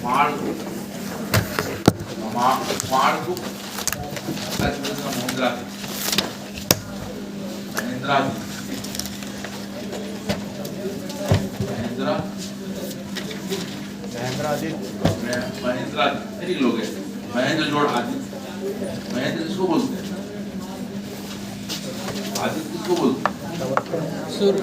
माड़गुप्त महेंद्रादित्य लोग हैं। महेंद्र जोड़ आदित्य, महेंद्र किसको बोलते हैं? आदित्य किसको बोलते हैं? सूर्य।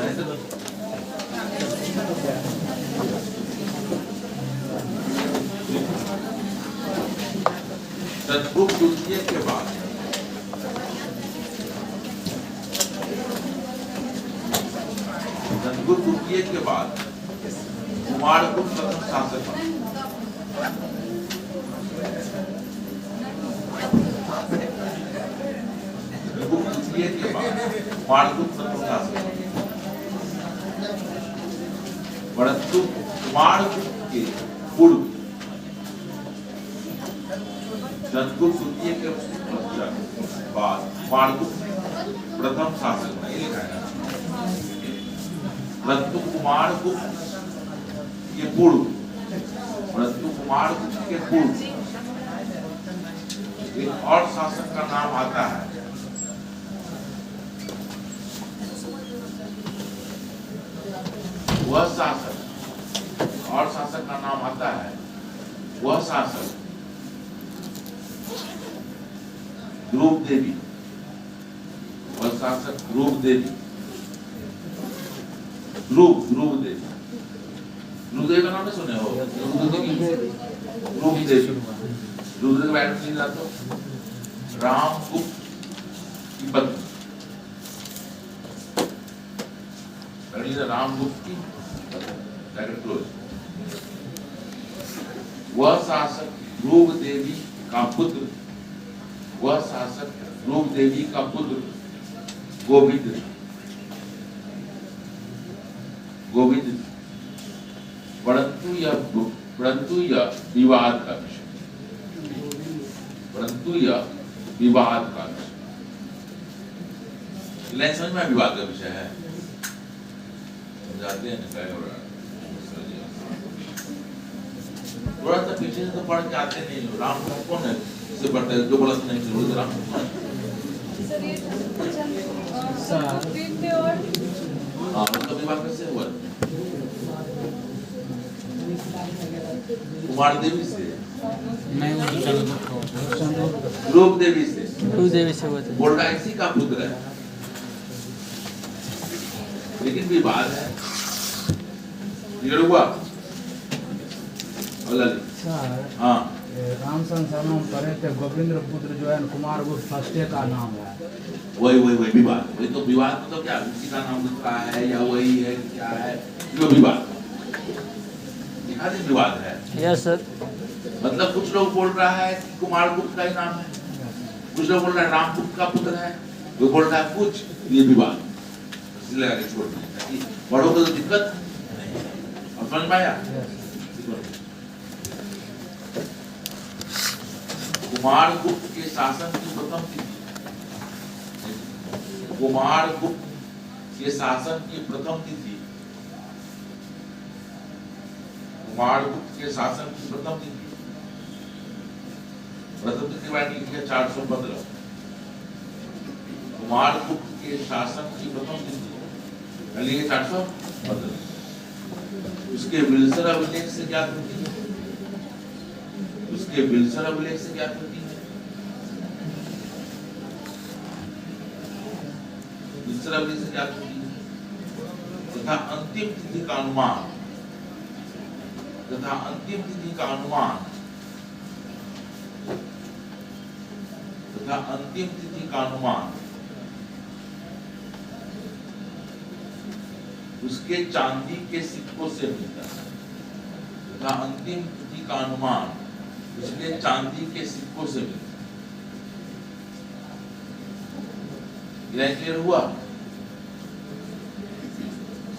चंद्रगुप्त द्वितीय के बाद कुमारगुप्त प्रथम शासक। चंद्रगुप्त द्वितीय के बाद कुमारगुप्त प्रथम शासक, परंतु कुमारगुप्त के पूर्व चंद्रगुप्त द्वितीय के बाद कुमारगुप्त प्रथम शासक नहीं लिखा है, परंतु कुमारगुप्त के पूर्व एक और शासक का नाम आता है। वह शासक का नाम आता है, वह शासक ध्रुव देवी। वह शासक ध्रुव देवी का नाम नहीं सुने हो? ध्रुव देवी के बारे में जातो रामगुप्त की पत्नी, रामगुप्त की क्लोज। वह शासक ध्रुव देवी का पुत्र, गोविंद, परंतु यह विवाद का विषय, समझ में विवाद का विषय है। समझाते हैं थोड़ा सा पीछे से तो पढ़ के आते नहीं हो। राम कौन है इससे पढ़ते जो बोला तो नहीं जरूर राम मतलब विवाह कैसे हुआ? कुमार देवी से नहीं, ध्रुव देवी से हुआ था। बोल रहा है इसी का पुत्र है, लेकिन विवाद है। हुआ हाँ, राम संसारण करे थे गोविंद पुत्र जो है कुमारगुप्त फर्स्टे का नाम है। वही विवाद, वही तो विवाद तो क्या उसी का नाम लिख रहा है या वही है क्या है, जो विवाद है। Yes sir. मतलब कुछ लोग बोल रहा है कि कुमारगुप्त का ही नाम है, कुछ लोग बोल रहा है रामगुप्त का पुत्र है, वो बोल रहा है कुछ, ये विवाद इसलिए आगे छोड़ दिया। बड़ों को तो दिक्कत नहीं, अब समझ में आया? कुमारगुप्त के शासन की प्रथम तिथि, कुमारगुप्त के शासन की प्रथम तिथि बारे लिखी है 415। कुमारगुप्त के शासन की प्रथम तिथि लिखी 415। उसके विल्सर अभिलेख से ज्ञात होती है, तथा अंतिम तिथि का अनुमान उसके चांदी के सिक्कों से मिलता है। तथा अंतिम तिथि का अनुमान उसके चांदी के सिक्कों से मिलता है। क्लियर हुआ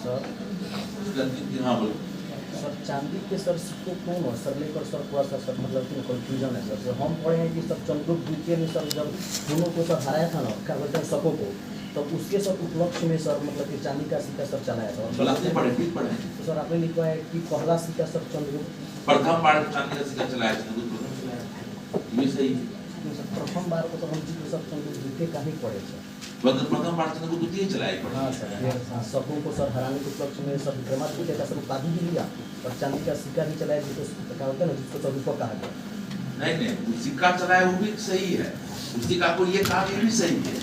सर? हाँ बोलो सर चांदी के सर सिक्कों कौन है सर? लेकर सर थोड़ा सा सर मतलब कि कंफ्यूजन है सर। जो हम पढ़े हैं कि सर चंद्रगुप्त द्वितीय ने सर जब दोनों को सर हराया था ना, क्या बोलते हैं सबों को, तब उसके सर उपलक्ष्य में सर मतलब कि चांदी का सिक्का सर चलाया था। तो सर आपने लिखवाया कि पहला सिक्का सर चंद्रगुप्त प्रथम बार चांदी का सिक्का चलाया चंद्रगुप्त प्रथम चलाया, ये सही है। प्रथम बार को तो हम जी सब चंद्रगुप्त द्वितीय का ही पढ़े सर। प्रथम बार चंद्रगुप्त द्वितीय चलाए पड़े। हाँ सर, सबों को सर हराने के उपलक्ष्य में सब विक्रमादित्य का सब उपाधि भी लिया और चांदी का सिक्का भी चलाया, जिसको क्या होता है ना, जिसको तो रूपक कहा गया। नहीं, सिक्का चलाया वो भी सही है, उस सिक्का को ये कहा ये भी सही है,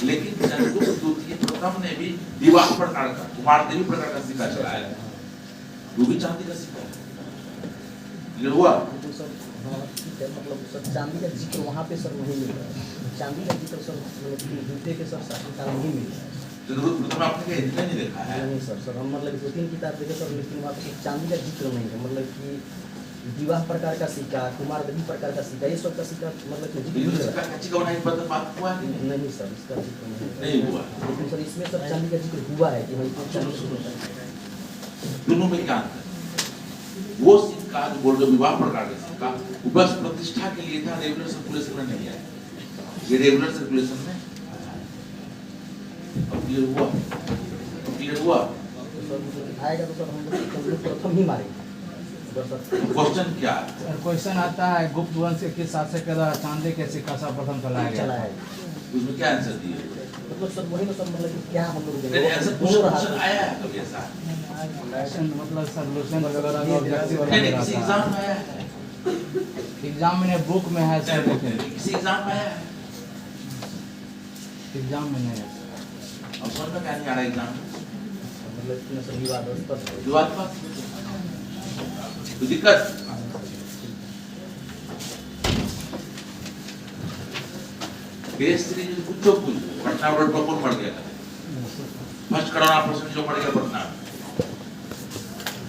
लेकिन चंद्रगुप्त द्वितीय प्रथम ने भी विवाह प्रकार का, कुमार देवी प्रकार का सिक्का चलाया है, वो भी चांदी का सिक्का है। ये हुआ तो सर हाँ ठीक है, मतलब सर चांदी का जिक्र वहाँ पे सर नहीं मिल रहा है, चांदी का जिक्र सर मतलब द्वितीय के सर शासनकाल में नहीं मिल रहा है। चंद्रगुप्त प्रथम आपने कहीं इतना नहीं देखा है? नहीं सर हम मतलब 2-3 किताब देखे सर, लेकिन वहाँ पे चांदी का जिक्र नहीं है, मतलब कि विवाह प्रकार का सिक्का, कुमार देवी प्रकार का सिक्का, ये सब का सिक्का मतलब कि जिक्र मिल रहा है। कच्ची का बनाई बात हुआ कि नहीं सर, इसका जिक्र नहीं हुआ, लेकिन सर इसमें सर चांदी का जिक्र हुआ है कि भाई चांदी। दोनों में क्या अंतर? वो सिक्का जो बोल रहे विवाह प्रकार का सिक्का वो बस प्रतिष्ठा के लिए था, रेगुलर सर्कुलेशन में नहीं आया, ये रेगुलर सर्कुलेशन में अब क्लियर हुआ तो सर आएगा तो सर हम लोग प्रथम ही मारेंगे। क्वेश्चन क्या है? क्वेश्चन आता है गुप्त वंश के किस शासक के द्वारा चांदी के सिक्का सर्वप्रथम चलाया चला गया? है, उसमें क्या आंसर दिए? मतलब सर वही तो सर मतलब कि क्या हम लोग नहीं, ऐसा क्वेश्चन आया है कभी ऐसा? मतलब सॉल्यूशन वगैरह का ऑब्जेक्टिव नहीं, वगैरह किसी एग्जाम में आया है, एग्जाम में बुक में है सर, लेकिन किसी एग्जाम में आया है, एग्जाम में नहीं है। अब समझ में क्या नहीं आ रहा एग्जाम में? मतलब इतना सर विवादास्पद है। विवादास्पद तो दिक्कत केस सीरीज कुछ पटना रोड पर कौन मर गया? फर्स्ट कोरोना पेशेंट जो मर गया पटना में,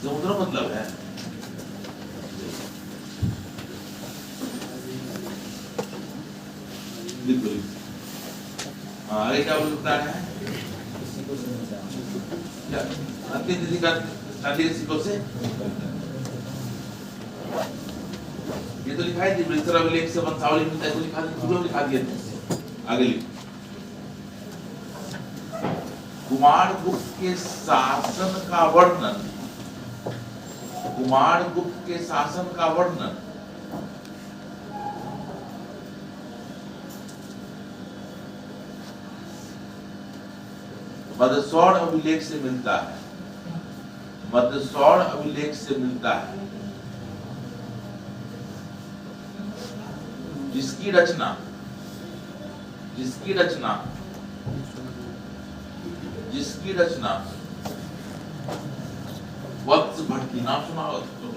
जो उधर मतलब है बिल्कुल। आगे क्या बोल सकता है? क्या अंतिम तिथि का चांदी के सिक्कों से ये तो लिखा है वृत्तर अभिलेख से वंशावली मिलता है, तो लिखा दिया। आगे लिख, कुमारगुप्त के शासन का वर्णन, कुमारगुप्त के शासन का वर्णन मदसौर अभिलेख से मिलता है, मदसौर अभिलेख से मिलता है, जिसकी रचना वत्स भट्टी, नाम सुना हो तो,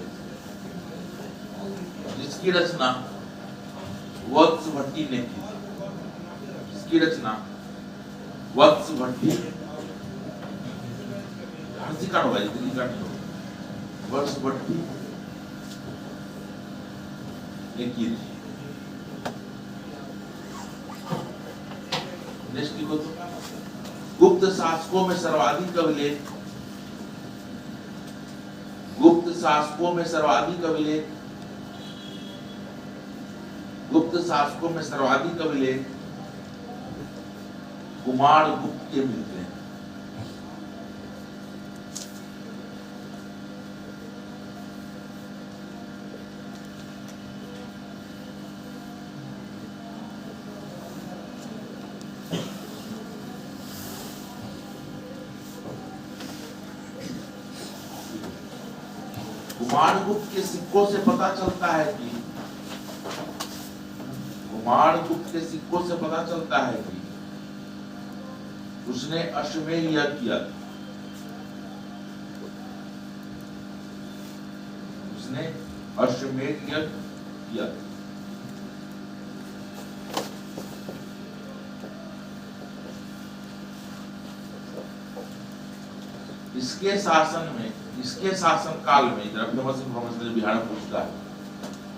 जिसकी रचना वत्स भट्टी ने की, जिसकी रचना वत्स भट्टी हंसी काट होगा, जितनी काट वत्स भट्टी ने की थी। गुप्त शासकों में सर्वाधिक अभिलेख, गुप्त शासकों में सर्वाधिक अभिलेख, गुप्त शासकों में सर्वाधिक अभिलेख कुमारगुप्त के मिलते हैं। कुमारगुप्त के सिक्कों से पता चलता है कि उसने अश्वमेध यज्ञ किया था, उसने अश्वमेध यज्ञ किया था। इसके शासन काल में, बिहार में पूछता है,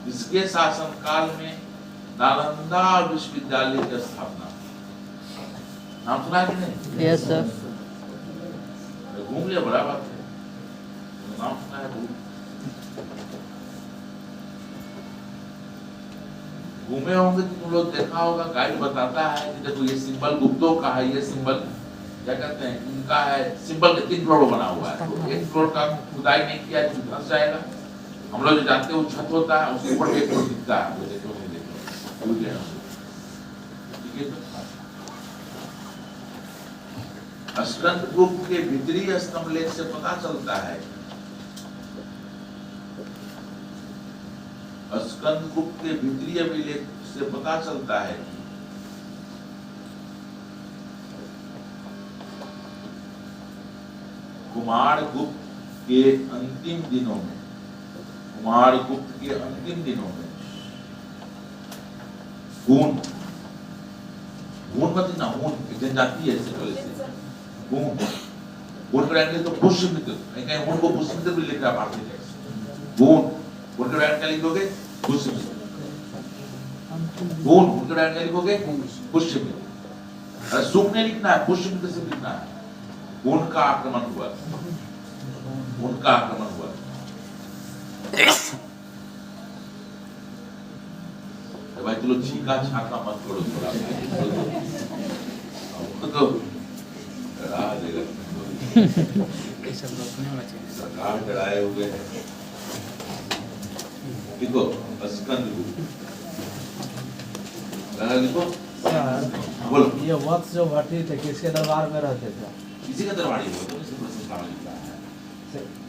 इसके शासन काल में नालंदा विश्वविद्यालय की स्थापना, नाम सुना कि नहीं? Yes sir. घूम लिया, बड़ा बात है, नाम सुना है, घूमे होंगे तुम लोग, देखा होगा, गाइड बताता है कि देखो ये सिंबल गुप्तों का है, ये सिंबल क्या कहते हैं इनका है, सिंबल के 3 फ्लोर बना हुआ है, तो 1 फ्लोर का खुदाई नहीं किया तो धंस जाएगा, हम लोग जो जाते हैं वो छत होता है, उसके ऊपर एक लोग दिखता है, वो देखो नहीं देखो, ठीक है। स्कंद गुप्त के भीतरी स्तंभ लेख से पता चलता है, स्कंद गुप्त के भीतरी अभिलेख से पता चलता है कि कुमार गुप्त के अंतिम दिनों में, कुमार गुप्त के अंतिम दिनों में हून मत ना, हून जनजाति है इससे पहले से हून करेंगे तो पुष्यमित्र, कहीं हून को पुष्यमित्र भी लिख रहा भारतीय टेक्स्ट, हून करेंगे क्या लिखोगे पुष्यमित्र, हून करेंगे क्या लिखोगे पुष्यमित्र, अरे सुख नहीं लिखना है, पुष्यमित्र से लिखना है। उनका आक्रमण हुआ, उनका आक्रमण हुआ। तो भाई चलो छीका छाका मत छोड़ो थोड़ा, तो डरा देगा सरकार डराए हुए है। देखो स्कंद देखो बोलो, ये वत्स जो भट्टी थे किसके दरबार में रहते थे? किसी का दरबारी हो तो इसी प्रश्न लिखा है।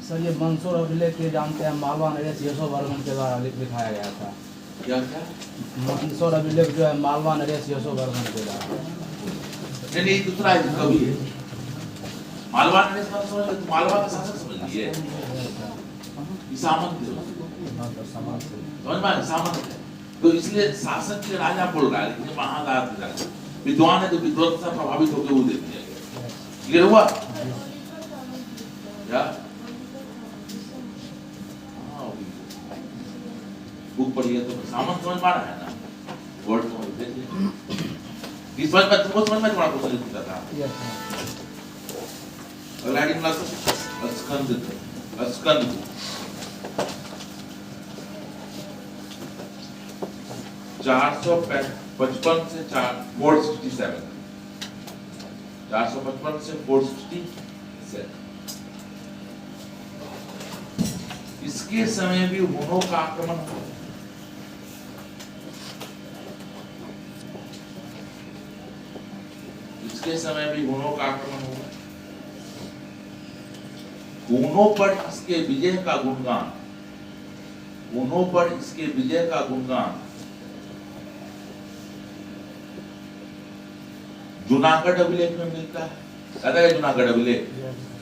सर ये मंसूर अभिलेख के जानते हैं, मालवा नरेश यशोवर्मन के द्वारा लिखाया गया था। क्या क्या मंसूर अभिलेख जो है मालवा नरेश यशोवर्मन के द्वारा। नहीं दूसरा है, कवि है मालवा नरेश। समझ लो, मालवा का शासक समझ लिए, सामंत समझ में, सामंत है तो इसलिए शासक के राजा बोल रहा है, लेकिन महाराजा विद्वान है तो विद्वत से प्रभावित होकर वो दे दिया। क्लियर हुआ क्या? बुक पढ़िए तो सामंत समझ पा रहा है ना, वर्ड समझ देखिए, इस बात में तुमको समझ में थोड़ा क्वेश्चन लिखता था। अगला हेडिंग क्लास स्कंद, स्कंद 455 से 467, 455 से 467। इसके समय भी हुनों का आक्रमण हुआ। इसके समय भी हुनों का आक्रमण हुआ। हुनों पर इसके विजय का गुणगान, हुनों पर इसके विजय का गुणगान जूनागढ़ अभिलेख में मिलता है। याद है जूनागढ़ अभिलेख,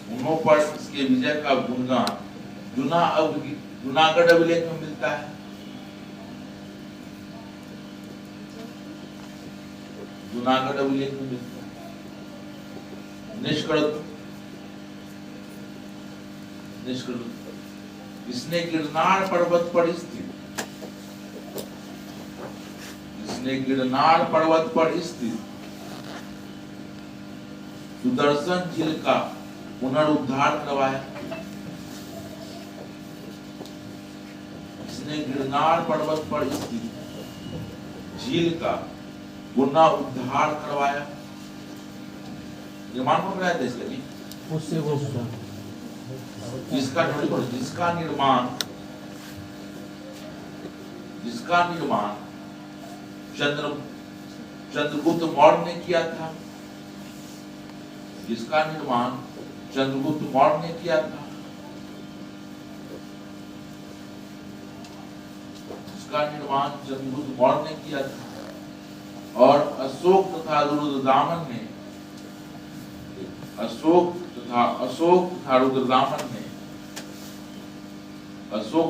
हुनों पर इसके विजय का गुणगान जूनागढ़ अभिलेख में मिलता है। जूनागढ़ अभिलेख में मिलता है। निष्कर्ष इसने गिरनार पर्वत पर स्थित, इसने गिरनार पर्वत पर स्थित सुदर्शन झील का पुनरुद्धार करवाया। इसने गिरनार पर्वत पर स्थित झील का पुनरुद्धार करवाया। निर्माण कौन कराया था इसका जी? उससे वो जिसका निर्माण चंद्रगुप्त मौर्य ने किया था, जिसका निर्माण चंद्रगुप्त मौर्य ने किया था, जिसका निर्माण चंद्रगुप्त मौर्य ने किया था, और अशोक तथा रुद्रदामन ने, अशोक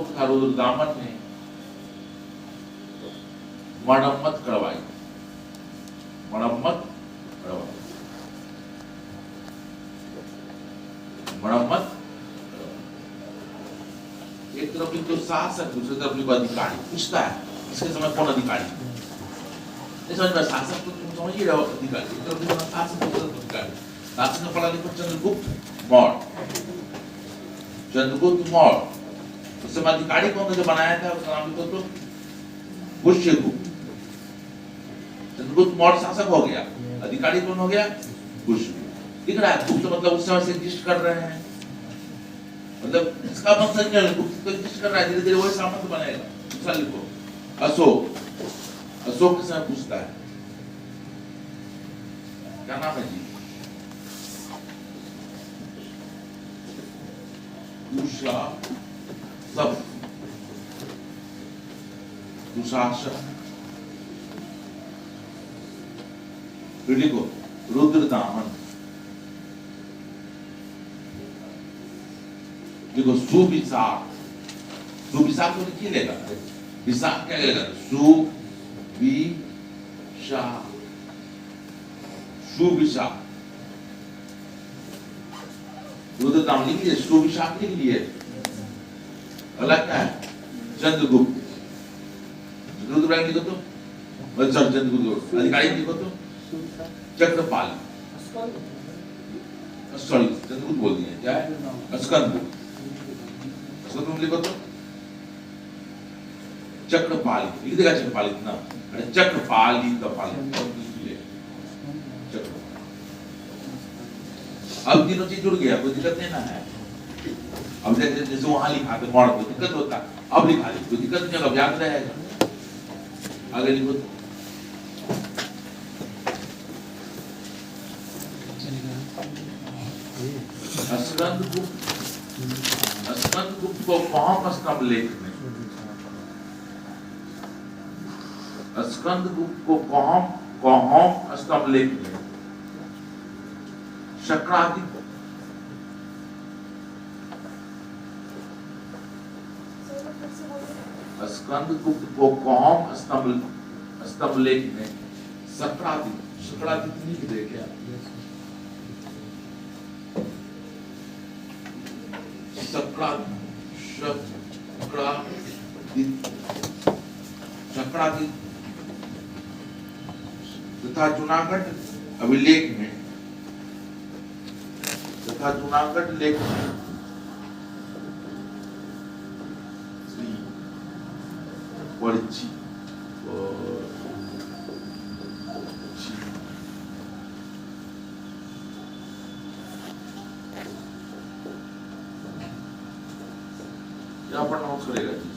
तथा रुद्रदामन ने मरम्मत करवाई, मरम्मत एक तरफ तो शासक, दूसरी तरफ अधिकारी। पूछता है इसके समय कौन अधिकारी? समझ में, शासक तो तुम समझ ही रहो, अधिकारी एक तरफ शासक, दूसरी तरफ अधिकारी। शासक का पढ़ा लिखा चंद्रगुप्त मौर्य, चंद्रगुप्त मौर्य। उस समय अधिकारी कौन था जो बनाया था? उसका नाम लिखो तो पुष्यगुप्त। चंद्रगुप्त मौर्य शासक हो गया, अधिकारी कौन हो गया? पुष्यगुप्त। दिख रहा है, गुप्त मतलब उस समय से एग्जिस्ट कर रहे हैं। मतलब इसका मकसद क्या है? गुप्त कोशिश कर रहा है, धीरे धीरे वही सामंत बनेगा। दूसरा लिखो अशोक, अशोक के समय पूछता है क्या नाम है जी? उषा सब दुशासन, फिर लिखो रुद्रदामन, देखो सुविशाख, सुविशाख तो लिखिए लेगा, विशाख क्या लेगा? सुविशाख, सुविशाख, रुद्रदामन लिख लिए, सुविशाख लिख लिए। अलग क्या है? चंद्रगुप्त, रुद्रदामन लिखो तो, चंद्रगुप्त अधिकारी लिखो तो, चक्रपाल, सॉरी चंद्रगुप्त बोल दिए, क्या है? स्कंदगुप्त, स्कंदगुप्त लिखो तो, चक्रपाल लिख देगा, चक्रपाल इतना, अरे चक्रपाल ही कपाल, अब तीनों चीज जुड़ गया, कोई दिक्कत नहीं ना है। अब जैसे वहां लिखा तो मौड़ कोई दिक्कत होता, अब लिखा ली कोई दिक्कत नहीं, अब याद रहेगा। आगे लिखो तो, स्कंदगुप्त को कौन स्तंभ लेख में, स्कंदगुप्त को कौन स्तंभ लेख में शक्रादि, स्कंदगुप्त को कौन स्तंभ लेख में शक्रादि, शक्रादि लिख दे क्या? शक्रादि तथा जूनागढ़ अभिलेख में, तथा जूनागढ़ लेख में पर्ची, पढ़ना हो करेगा जी।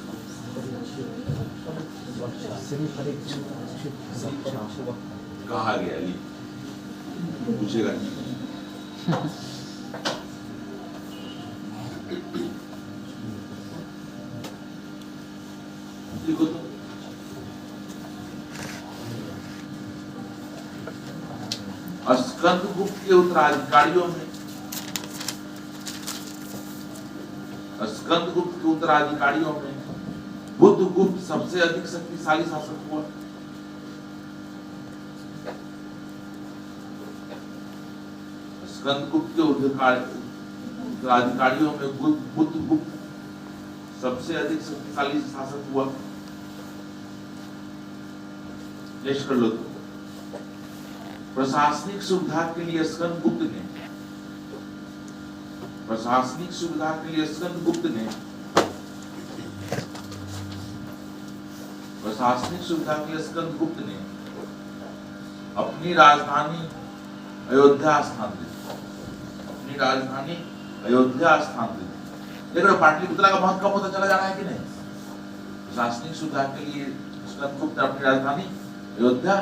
कहा गया अली पूछेगा जी। देखो तो स्कंदगुप्त के उत्तराधिकारियों में, स्कंदगुप्त के उत्तराधिकारियों में बुद्धगुप्त सबसे अधिक शक्तिशाली शासक हुआ। स्कंदगुप्त के उत्तराधिकारियों में बुद्धगुप्त सबसे अधिक शक्तिशाली शासक हुआ। नेक्स्ट कर लो तो, प्रशासनिक सुविधा के लिए स्कंदगुप्त ने, प्रशासनिक सुविधा के लिए स्कंदगुप्त ने, प्रशासनिक सुविधा के लिए स्कंदगुप्त ने अपनी राजधानी अयोध्या स्थानांतरित, अपनी राजधानी अयोध्या स्थानांतरित। लेकिन पाटलिपुत्रा का महत्व कम होता चला जा रहा है कि नहीं? प्रशासनिक सुविधा के लिए स्कंदगुप्त ने अपनी राजधानी अयोध्या,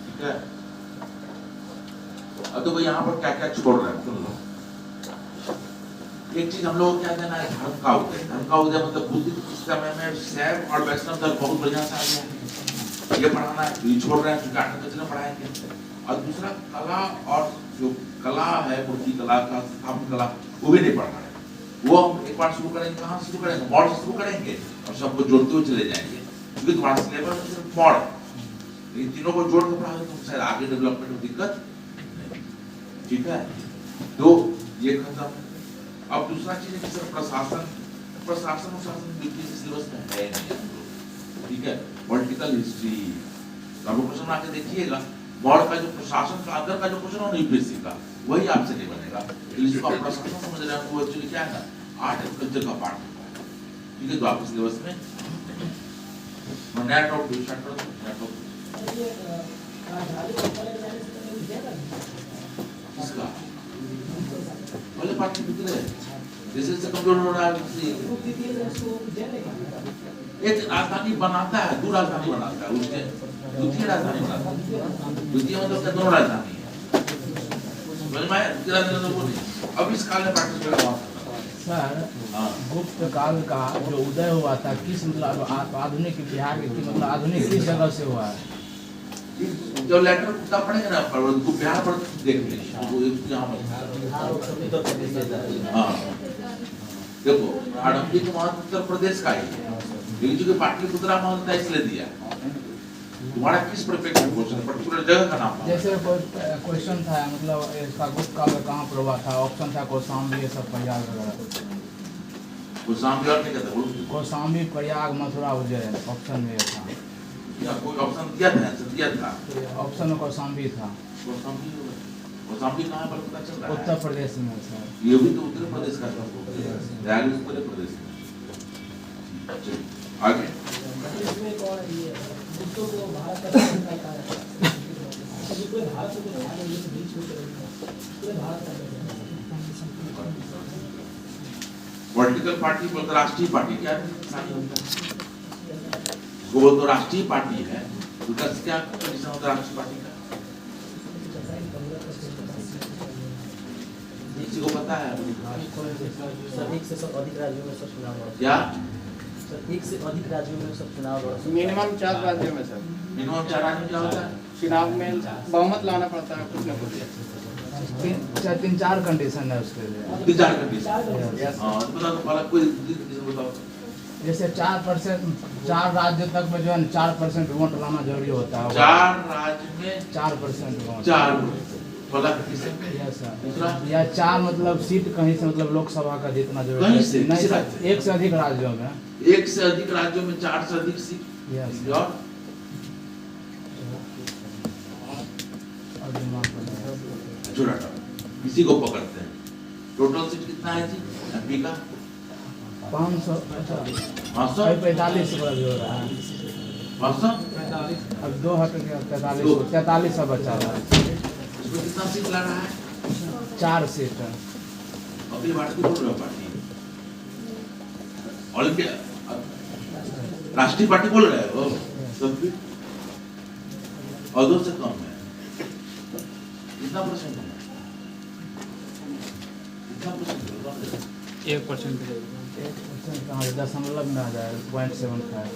ठीक है। अब तो भाई यहाँ पर क्या क्या छोड़ रहे हैं सुन लो। एक चीज हम लोग क्या देना है, धर्म का उदय। धर्म का उदय मतलब बुद्ध के समय में शैव और वैष्णव धर्म बहुत बढ़िया से आ गया, ये पढ़ाना है, ये छोड़ रहे हैं, चुका पढ़ाएंगे। और दूसरा कला, और जो कला है मूर्ति कला का स्थापन कला, वो भी नहीं पढ़ा है। वो हम एक बार शुरू करेंगे, कहाँ शुरू करेंगे? मॉड से शुरू करेंगे और सबको जोड़ते हुए चले जाएंगे, क्योंकि तुम्हारा सिलेबस में सिर्फ मॉड है। इन तीनों को जोड़ के पढ़ाओगे तो शायद आगे डेवलपमेंट में दिक्कत नहीं। ठीक है, तो ये खत्म। अब दूसरा चीज है कि सर प्रशासन, प्रशासन और शासन यूपीएससी सिलेबस में है नहीं। ठीक है, पॉलिटिकल हिस्ट्री आपको क्वेश्चन आके देखिएगा, मॉड का जो प्रशासन का अंदर का जो क्वेश्चन हो यूपीएससी का, वही आपसे नहीं बनेगा। इसको आप प्रशासन समझ रहे हैं, वो एक्चुअली क्या है ना, आर्ट एंड कल्चर का पार्ट होता है। ठीक है, तो आपके सिलेबस में नया टॉप नया टॉप किसका पहले पार्टी कितने जैसे से कमजोर हो रहा है एक राजधानी बनाता है, दो राजधानी बनाता है, उसने द्वितीय राजधानी बनाता है। द्वितीय मतलब क्या, दोनों राजधानी है। समझ में आया? द्वितीय राजधानी तो वो नहीं। अब इस काल में पार्टी में सर गुप्त काल का जो उदय हुआ था किस मतलब आधुनिक बिहार की मतलब आधुनिक किस जगह से हुआ है? जो लेटर कुत्ता पड़ेगा ना पर उनको बिहार पर देख ले वो यहाँ पर हाँ देखो आरंभिक महत्व उत्तर प्रदेश का ही है लेकिन जो पाटलिपुत्रा महत्व इसलिए दिया तुम्हारा किस परिप्रेक्ष्य में क्वेश्चन पर्टिकुलर जगह का नाम जैसे क्वेश्चन था मतलब इसका गुप्त काल में कहाँ पर हुआ था? ऑप्शन था कौशाम्बी ये सब प्रयाग वगैरह। कौशाम्बी और नहीं कहता कौशाम्बी प्रयाग मथुरा उज्जैन ऑप्शन में था। या कोई ऑप्शन दिया था ऑप्शन में कौशाम्बी था। कौशाम्बी कहाँ पर पता चल रहा है? उत्तर प्रदेश में सर। ये भी तो उत्तर प्रदेश का था उत्तर प्रदेश में। आगे इसमें कौन है ये गुप्तों को भारत का पूरे भारत को बीच में पूरे भारत का पॉलिटिकल पार्टी बोलते राष्ट्रीय पार्टी क्या है? वो तो राष्ट्रीय पार्टी है उसका क्या कंडीशन होता है राष्ट्रीय पार्टी का? किसी को पता है? सर एक से सब अधिक राज्यों में सब चुनाव लड़ा क्या? सर एक से अधिक राज्यों में सब चुनाव लड़ा मिनिमम 4 राज्यों में सर मिनिमम 4 राज्य क्या होता है? चुनाव में बहुमत लाना पड़ता है कुछ न कुछ। 3-4 कंडीशन है उसके लिए। 3-4 कंडीशन हाँ बता दो पहला कोई कंडीशन बताओ। जैसे 4 राज्य तक में जो है 4% वोट लाना जरूरी होता है। 4 राज्य में 4% वोट 4 पहला कंडीशन दूसरा या 4 मतलब सीट कहीं से मतलब लोकसभा का जितना जरूरी कहीं है। से नहीं किसी सर, राज्य? एक से अधिक राज्यों में। एक से अधिक राज्यों में 4 से अधिक सीट Yes. और छोटा इसी को पकड़ते हैं। टोटल सीट कितना है जी एमपी का? 500 500 45 से बड़ा भी हो रहा है। 500 अब 2 हट के 43 अब बचा रहा है। इसमें कितना सीट ला रहा है? 4 सीट। अखिल भारतीय बोल रहे हो पार्टी ओलंपिया राष्ट्रीय पार्टी बोल रहे हो सब भी और 2 से कम है कितना परसेंट है? कितना परसेंट 1% कहाँ 0.5 में आ जाए 0.75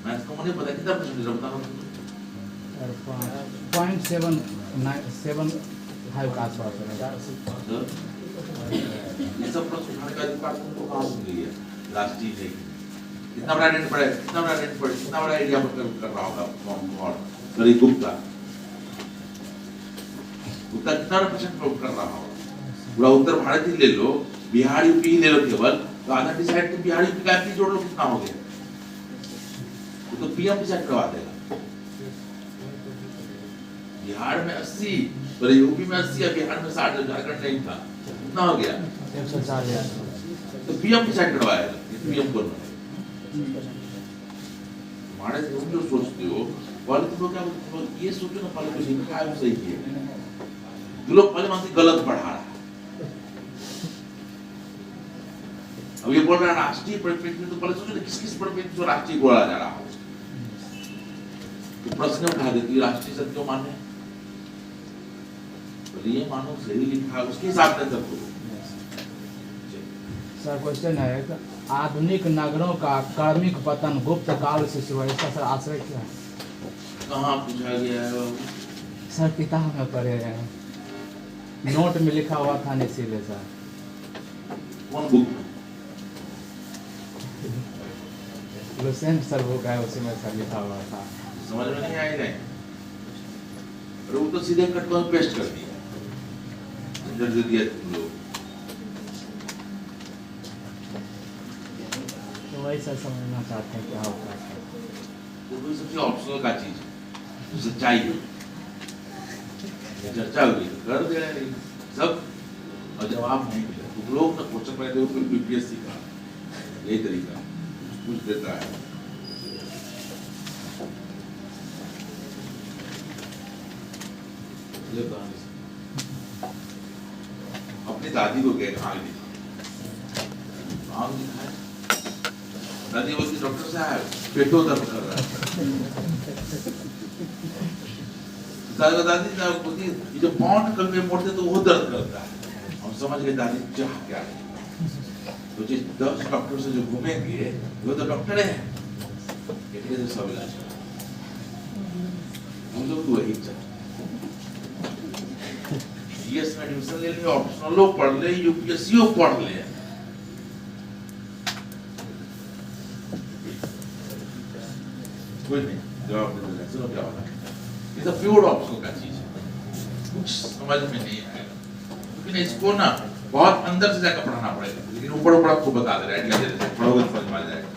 मैथ्स को मुझे पता कितना परसेंट है बताओ 0.795 के आसपास है। ये सब प्रश्न उठाने का अधिकार तुमको कहाँ से मिली है? राष्ट्रीय नहीं कितना बड़ा रेट पड़े कितना बड़ा रेट पड़े कितना बड़ा एरिया पर कर रहा होगा और सॉरी गुप्ता कितना परसेंट कर रहा होगा? पूरा उत्तर भारत ही ले लो बिहार यूपी ही ले लो केवल तो आधा डिसाइड तो बिहार यूपी का एमपी जोड़ लो कितना हो गया तो पीएम डिसाइड करवा देगा। बिहार में 80 और यूपी में 80 या बिहार में 60 झारखंड नहीं था कितना हो गया 140 तो पीएम डिसाइड करवाएगा पीएम कौन बनेगा। हमारे तुम जो सोचते हो पहले तुम लोग क्या ये सोचो ना पहले कुछ लिखा है सही किया जो लोग पहले मानते गलत पढ़ा रहा है। अब ये बोल रहा है राष्ट्रीय परिप्रेक्ष्य में तो पहले सोचो ना किस किस परिप्रेक्ष्य में राष्ट्रीय बोला जा रहा हो तो प्रश्न उठा देती राष्ट्रीय शब्द क्यों माने ये मानो सही लिखा है उसके हिसाब से सबको। सर क्वेश्चन है आधुनिक नगरों का कार्मिक पतन गुप्त काल से शुरू हुआ इसका सर आश्रय क्या है? कहाँ पूछा गया है सर किताब में पढ़े हैं नोट में लिखा हुआ था इसीलिए सर कौन बुक में लुसेंट सर बुक है उसी में सर लिखा हुआ था। समझ में नहीं आएगा अरे वो तो सीधे कट कर पेस्ट कर दिया जब दे दिया तुम लोग तो वही सर समझना चाहते हैं क्या होता है वो कोई सबसे ऑप्शनल का चीज है तो सच्चाई है ये चर्चा हुई तो कर दे रहे सब और जवाब नहीं मिला तुम लोग ना क्वेश्चन पहले हो बीपीएससी का यही तरीका कुछ देता है ये कहानी से अपनी दादी को गए आग दिखाया दादी बोलती डॉक्टर साहब पेटो दर्द कर रहा है दादी साहब बोलती ये जो पाँव निकल के मोड़ते तो वो दर्द करता है। हम समझ गए दादी चाह क्या है। तो जिस 10 डॉक्टर से जो घूमेंगे वो तो डॉक्टर है इतने से सब इलाज कर हम लोग तो वही चाहते जीएस में एडमिशन ले लेंगे ऑप्शनल पढ़ ले यूपीएससी पढ़ ले कोई नहीं जवाब दे देगा चलो क्या होगा ये तो प्योर ऑप्शनल का चीज है कुछ समझ में नहीं आएगा लेकिन इसको ना बहुत अंदर से जाकर पढ़ाना पड़ेगा लेकिन ऊपर ऊपर आपको बता दे रहा है आइडिया दे दे पढ़ोगे तो समझ में आ जाएगा।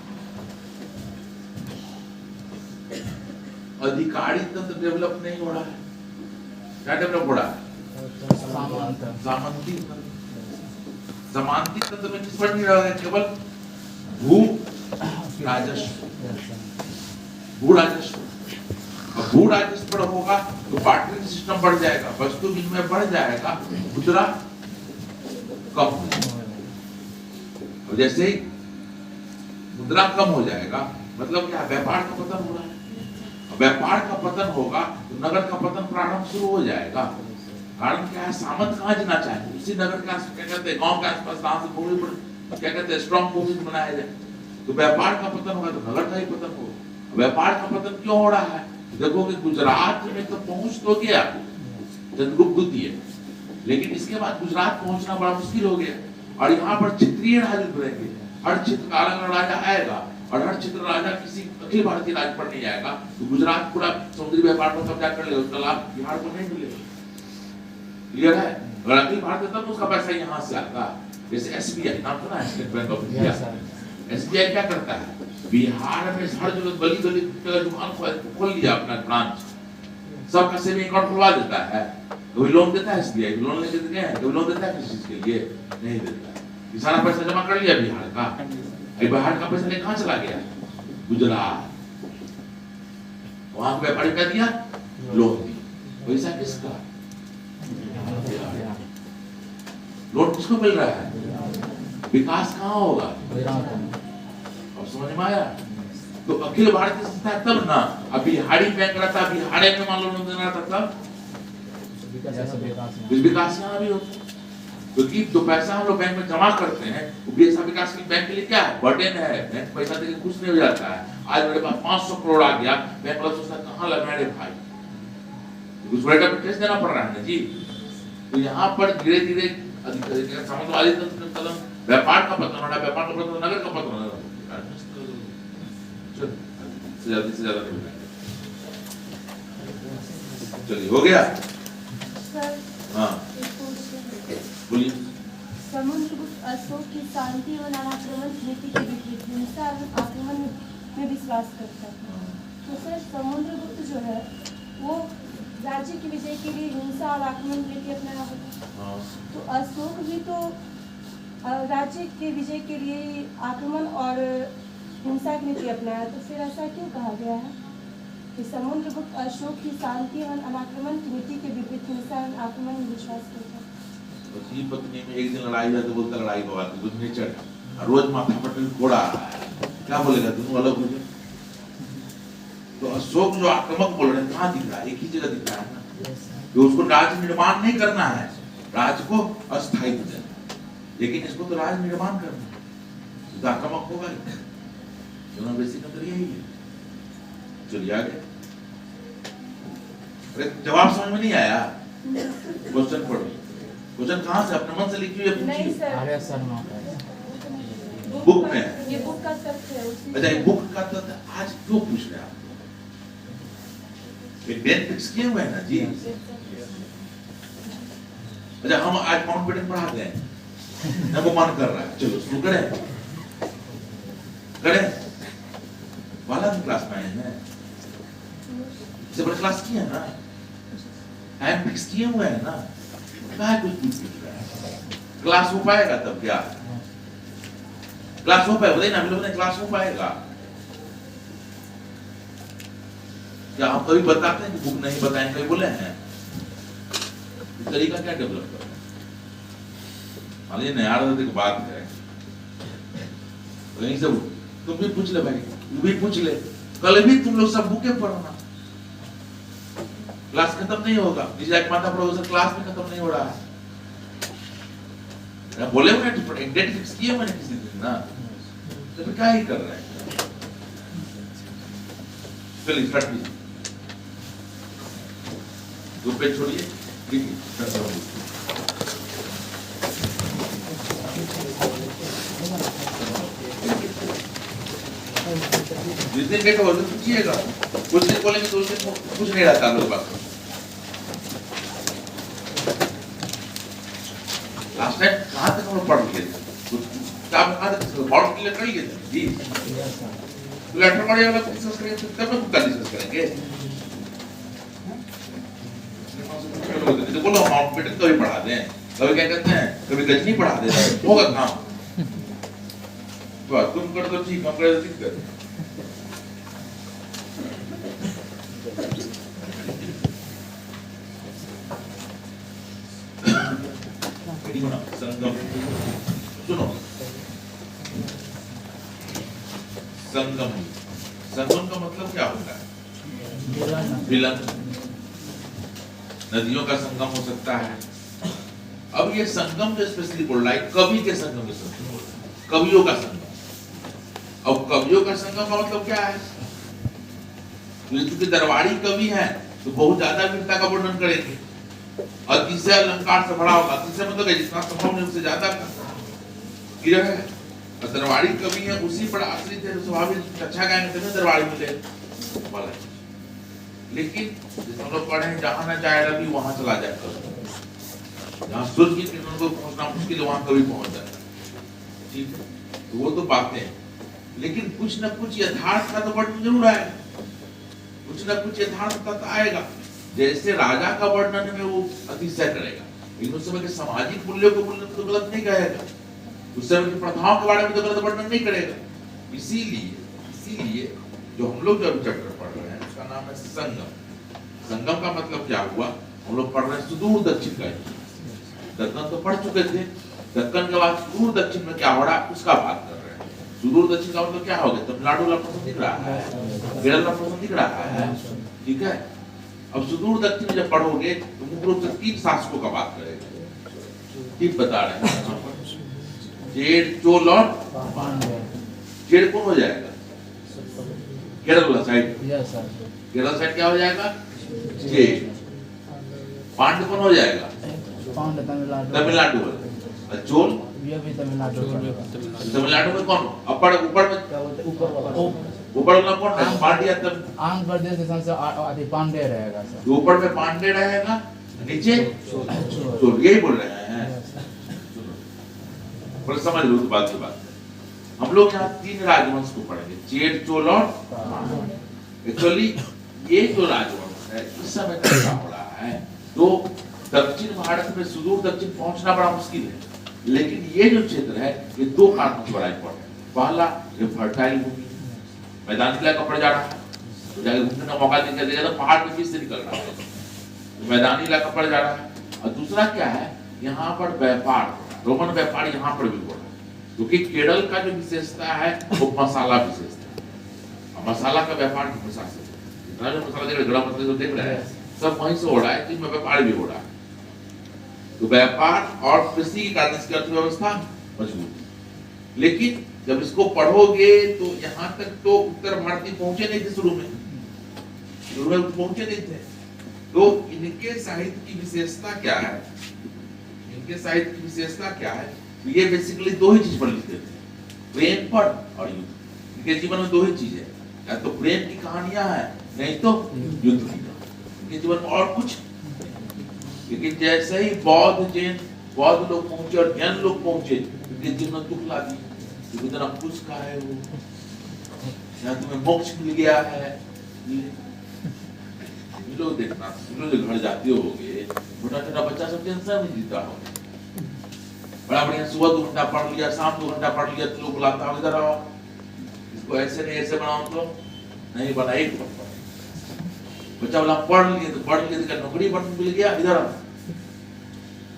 अधिकारी तंत्र डेवलप नहीं हो रहा है क्या डेवलप हो रहा है सामंती तंत्र में किस पर नहीं रहा है केवल भू राजस्व भू राजस्व पर होगा तो बार्टरिंग सिस्टम बढ़ जाएगा वस्तु विनिमय बढ़ जाएगा मुद्रा कम हो जाएगा और जैसे ही मुद्रा कम हो जाएगा मतलब क्या व्यापार का पतन हो रहा है व्यापार का पतन होगा तो नगर का पतन प्रारंभ शुरू हो जाएगा। कारण क्या है सामंत कहाँ जीना चाहेंगे उसी नगर के आसपास क्या कहते हैं गांव के आसपास भूमि पर क्या कहते हैं स्ट्रॉन्ग भूमि बनाया जाए तो व्यापार का पतन होगा तो नगर का ही पतन होगा। व्यापार का पतन क्यों हो रहा है देखो कि गुजरात में तो पहुंच तो गया चंद्रगुप्त द्वितीय लेकिन इसके बाद गुजरात पहुंचना बड़ा मुश्किल हो गया और यहाँ पर क्षेत्रीय राज उभरेंगे हर क्षेत्र का अलग राजा आएगा और हर क्षेत्र राजा किसी अखिल भारतीय राज पर नहीं आएगा तो गुजरात पूरा समुद्री व्यापार पर कब्जा कर लेगा उसका लाभ बिहार को नहीं मिलेगा। क्लियर है अगर अखिल भारतीय तब उसका पैसा यहाँ से आता जैसे एसबीआई नाम सुना है state bank of India SBI क्या करता है बिहार में हर जगह गली गली दुकान खोल लिया अपना ब्रांच सबका सेविंग अकाउंट खुलवा देता है कोई लोन देता है एसबीआई लोन लेके देते हैं कोई लोन देता है किसी चीज के लिए नहीं देता है सारा पैसा जमा कर लिया बिहार का बाहर का पैसा कहाँ चला गया गुजरात वहां व्यापारी क्या दिया लोन दिया पैसा किसका लोन किसको मिल रहा है विकास कहाँ होगा अब समझ में आया तो अखिल भारतीय संस्था तब ना अब बिहारी बैंक रहता बिहार में मान लो लोन देना था तब विकास यहाँ भी होता क्योंकि जो पैसा हम लोग बैंक में जमा करते हैं वो विकास की बैंक के लिए क्या है बर्डन है बैंक पैसा देके खुश नहीं हो जाता है। आज मेरे पास 500 करोड़ आ गया बैंक वाला सोचता कहाँ लगाए रे भाई कुछ बड़ा टैक्स देना पड़ रहा है ना जी। तो यहाँ पर धीरे धीरे सामंतवादी कदम व्यापार का पतन हो रहा है व्यापार का पतन नगर का पतन हो रहा है ज्यादा से ज्यादा चलिए हो गया हाँ बोलिए समुद्रगुप्त अशोक की शांति और आक्रमण नीति के विपरीत हिंसा और आक्रमण में विश्वास करता है। तो सर समुद्रगुप्त जो है वो राज्य की विजय के लिए हिंसा और आक्रमण नीति अपनाया होगा तो अशोक भी तो राज्य के विजय के लिए आक्रमण और हिंसा की नीति अपनाया तो फिर ऐसा क्यों कहा गया है कि समुद्रगुप्त अशोक की शांति और अनाक्रमण की नीति के विपरीत हिंसा और आक्रमण में विश्वास करता है। पत्नी पत्नी में एक दिन लड़ाई हुआ तो बोलता लड़ाई को बात कुछ नहीं चढ़ रोज माथा पर घोड़ा आ रहा है क्या बोलेगा दोनों अलग हो जाए। तो अशोक जो आक्रमक बोल रहे हैं कहाँ दिख रहा है एक ही जगह दिख रहा है ना कि उसको राज निर्माण नहीं करना है राज को अस्थायी देना लेकिन इसको तो राज निर्माण करना है तो आक्रमक होगा दोनों बेसिक अंतर यही है। चलिए आगे जवाब समझ में नहीं आया क्वेश्चन पढ़ो क्वेश्चन कहाँ से अपने मन से लिखी हुई नहीं सर बुक में ये बुक का तथ्य है अच्छा ये बुक का तथ्य आज क्यों पूछ रहे हैं आप बेन फिक्स किए हुए हैं ना जी। अच्छा हम आज माउंटबेटन पढ़ाते हैं ना वो मन कर रहा है चलो शुरू करें वाला भी क्लास में आए हैं इससे बड़ा क्लास किया ना टाइम फिक्स किए हुए हैं ना क्या कुछ पूछ रहा है क्लास हो पाएगा तब क्या क्लास हो पाएगा बताइए ना हम लोगों ने क्लास हो पाएगा क्या हम कभी बताते हैं कि बुक नहीं बताएं कभी बोले हैं तरीका क्या डेवलप करना है? मान लीजिए नया की बात है, कहीं से तुम भी पूछ ले भाई, तू भी पूछ ले, कल भी तुम लोग सब बुके पढ़ना, क्लास खत्म नहीं होगा। एक माता प्रोफेसर क्लास में खत्म नहीं हो रहा है, बोले हुए डेट फिक्स किया मैंने किसी दिन ना, तो फिर क्या ही कर रहे हैं। चलिए स्टार्ट कीजिए, दो पेज छोड़िए, जिस दिन डेट हो पूछिएगा, कुछ दिन बोलेंगे तो उस दिन कुछ नहीं रहता लोग बात। लास्ट टाइम कहाँ तक हम लोग पढ़ लिए थे? कहाँ तक बॉर्ड क्लियर कर लिए थे जी? तो लेटर बॉडी वाला डिस्कस करेंगे, तब हम कल डिस्कस करेंगे। तो बोलो माउंटबेटन तो भी पढ़ा दें, कभी क्या कहते हैं, कभी गजनी पढ़ा दें, होगा काम। तो तुम कर दो ठीक, हम कर दो ठीक कर। संगम सुनो, संगम, संगम का मतलब क्या होता है? मिलन, नदियों का संगम हो सकता है। अब ये संगम जो स्पेशली बोल रहा है, कवि के संगम के संगम बोल रहा है, कवियों का संगम। अब कवियों का संगम का मतलब क्या है? क्योंकि दरबारी कवि है तो बहुत ज्यादा वीरता का वर्णन करेंगे, अतिशय अलंकार से भरा होगा। अतिशय मतलब जितना संभव नहीं उससे ज्यादा क्लियर है। और दरबारी कवि है, उसी पर आश्रित है, तो स्वाभाविक अच्छा गाएंगे तभी दरबारी मिले वाला। लेकिन हम लोग पढ़े हैं, जहां न जाए रवि वहां चला जाए कवि, जहां सूर्य की किरणों को पहुंचना मुश्किल है वहां कवि पहुंच जाए। ठीक है, तो वो तो बातें हैं, लेकिन कुछ न कुछ यथार्थ का तो वर्णन जरूर आएगा, कुछ न कुछ यथार्थ तत्व आएगा। जैसे राजा का वर्णन में वो अतिशय करेगा, लेकिन उस समय के सामाजिक मूल्यों को तो गलत नहीं कहेगा, उस समय की प्रथाओं के बारे में तो गलत वर्णन नहीं करेगा। इसीलिए जो हम लोग जो चैप्टर पढ़ रहे हैं उसका नाम है संगम। संगम का मतलब क्या हुआ? हम लोग पढ़ रहे हैं सुदूर दक्षिण का। दक्कन तो पढ़ चुके थे, दक्कन के बाद सुदूर दक्षिण में क्या हो रहा है उसका बात कर रहे हैं। सुदूर दक्षिण का मतलब क्या हो गया? तमिलनाडु वाला प्रश्न दिख रहा है, केरल का प्रश्न दिख रहा है, ठीक है। अब सुदूर दक्षिण जब पढ़ोगे तो मुख्य रूप से 3 शासकों का बात करेगा। ठीक बता रहे हैं, चेर, चोल और चेर कौन हो जाएगा? केरल वाला साइड, केरल साइड क्या हो जाएगा? चेर। पांड कौन हो जाएगा? तमिलनाडु वाला। चोल तमिलनाडु में कौन? ऊपर में ऊपर वाला कौन है? पांड्या। आंध्र प्रदेश से आदि पांडे रहेगा सर। ऊपर में पांडे रहेगा, नीचे चोल। यही बोल रहे हैं, पर समझ लो बात की बात। हम लोग यहाँ 3 राजवंश को पढ़ेंगे, चेर, चोल और एक्चुअली ये जो राजवंश है इस समय क्या हो रहा है, तो दक्षिण भारत में सुदूर दक्षिण पहुंचना बड़ा मुश्किल है। लेकिन ये जो क्षेत्र है ये 2 कारणों से बड़ा इंपॉर्टेंट है। पहला, ये फर्टाइल भूमि, मैदानी इलाका पड़ जा रहा है, तो जाके घूमने का मौका नहीं देगा, तो पहाड़ के बीच से निकल रहा है, तो मैदानी इलाका पड़ जा रहा है। और दूसरा क्या है, यहाँ पर व्यापार, रोमन व्यापार यहाँ पर भी हो रहा है, क्योंकि केरल का जो विशेषता है वो मसाला विशेषता है। मसाला का व्यापार हमेशा से, जितना जो मसाला देख रहे, गरम मसाला जो देख रहे हैं सब वहीं से हो रहा है, जिसमें व्यापार भी हो रहा है। तो व्यापार और कृषि के कारण इसकी अर्थव्यवस्था मजबूत है। लेकिन जब इसको पढ़ोगे तो यहाँ तक तो उत्तर भारतीय पहुंचे नहीं थे, शुरू में पहुंचे नहीं थे। तो इनके साहित्य की विशेषता क्या है? इनके साहित्य की विशेषता क्या है? तो ये बेसिकली 2 ही चीज पर लिखते थे, प्रेम पर और युद्ध। इनके जीवन में 2 ही चीज है, या तो प्रेम की कहानियां हैं, नहीं तो युद्ध की। इनके जीवन में और कुछ, लेकिन जैसे ही बौद्ध लोग पहुंचे और जैन लोग पहुंचे, उनके जीवन में दुख ला दिया। तुम इतना कुछ का है वो, या तुम्हें मोक्ष मिल गया है। लोग देखना, लोग घर जाते होगे, छोटा बच्चा सब टेंशन में जीता हो, बड़ा बढ़िया सुबह 2 घंटा पढ़ लिया, शाम 2 घंटा पढ़ लिया, तो लोग बुलाता हो इधर आओ, इसको ऐसे नहीं ऐसे बनाओ, तो नहीं बनाई। बच्चा बोला पढ़ लिए तो नौकरी मिल गया, इधर आओ,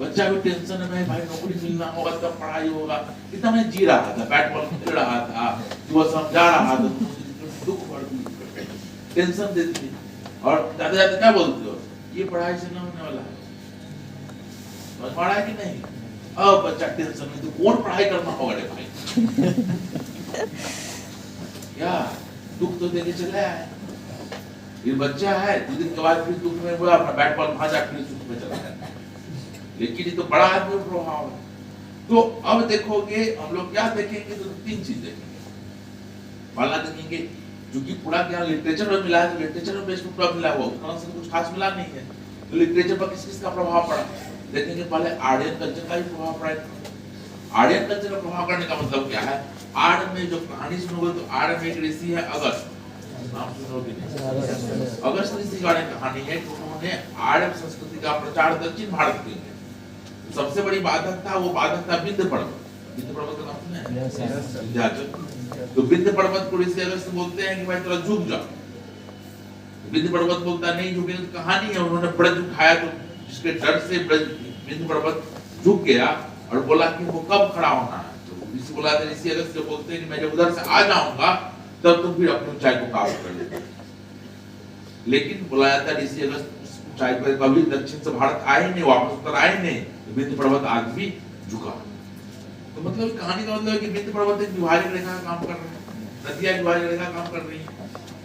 बच्चा भी टेंशन में भाई नौकरी मिलना होगा तब पढ़ाई होगा। कितना मैं जी रहा था, बैट बॉल खेल रहा था, वो समझा रहा था, दुख बढ़ती टेंशन देती थी। और जाते जाते क्या बोलते हो, ये पढ़ाई से ना होने वाला है, समझ पा रहा है कि नहीं? अब बच्चा टेंशन में, तो कौन पढ़ाई करना होगा रे भाई? क्या दुख तो देके चला है ये बच्चा है, 2 दिन के बाद फिर दुख में हुआ, अपना बैट बॉल भाजा फिर सुख में चला गया। लेकिन ये तो बड़ा आदमी प्रभाव है। तो अब देखोगे हम लोग क्या देखेंगे, तो 3 चीज देखेंगे। पहला देखेंगे क्योंकि पूरा क्या लिटरेचर में मिला है, तो लिटरेचर में बेस पूरा मिला हुआ, उत्तरांश से कुछ खास मिला नहीं है, तो लिटरेचर पर किस किस का प्रभाव पड़ा देखेंगे। पहले आर्यन कल्चर का भी प्रभाव पड़ा। आर्यन कल्चर का प्रभाव करने का मतलब क्या है, आर्य में जो कहानी सुनोगे तो आर्य में एक ऋषि है अगस्त, नाम सुनोगे नहीं, अगस्त ऋषि का कहानी है। उन्होंने आर्य संस्कृति का प्रचार दक्षिण भारत के लिए, सबसे बड़ी बाधक था, वो बाधक था विंध्य पर्वत। विंध्य पर्वत का नाम सुना है? तो विंध्य पर्वत को ऋषि अगस्त बोलते हैं कि भाई थोड़ा झुक जाओ। विंध्य पर्वत बोलता नहीं झुकेंगे, तो कहानी है उन्होंने ब्रज उठाया, तो जिसके डर से विंध्य पर्वत झुक गया और बोला कि वो कब खड़ा होना है। तो ऋषि बोला था, ऋषि अगस्त जो बोलते हैं कि मैं जब उधर से आ जाऊंगा तब तुम फिर अपनी ऊंचाई को काबू कर लेना। लेकिन बुलाया था ऋषि अगस्त ऊंचाई पर कभी दक्षिण से भारत आए नहीं, वापस उतर आए नहीं, तो विंध्य पर्वत आज भी झुका। तो मतलब कहानी का मतलब है कि विंध्य पर्वत एक विभाजक रेखा का काम कर रहा है, नदियां विभाजक रेखा का काम कर रही है।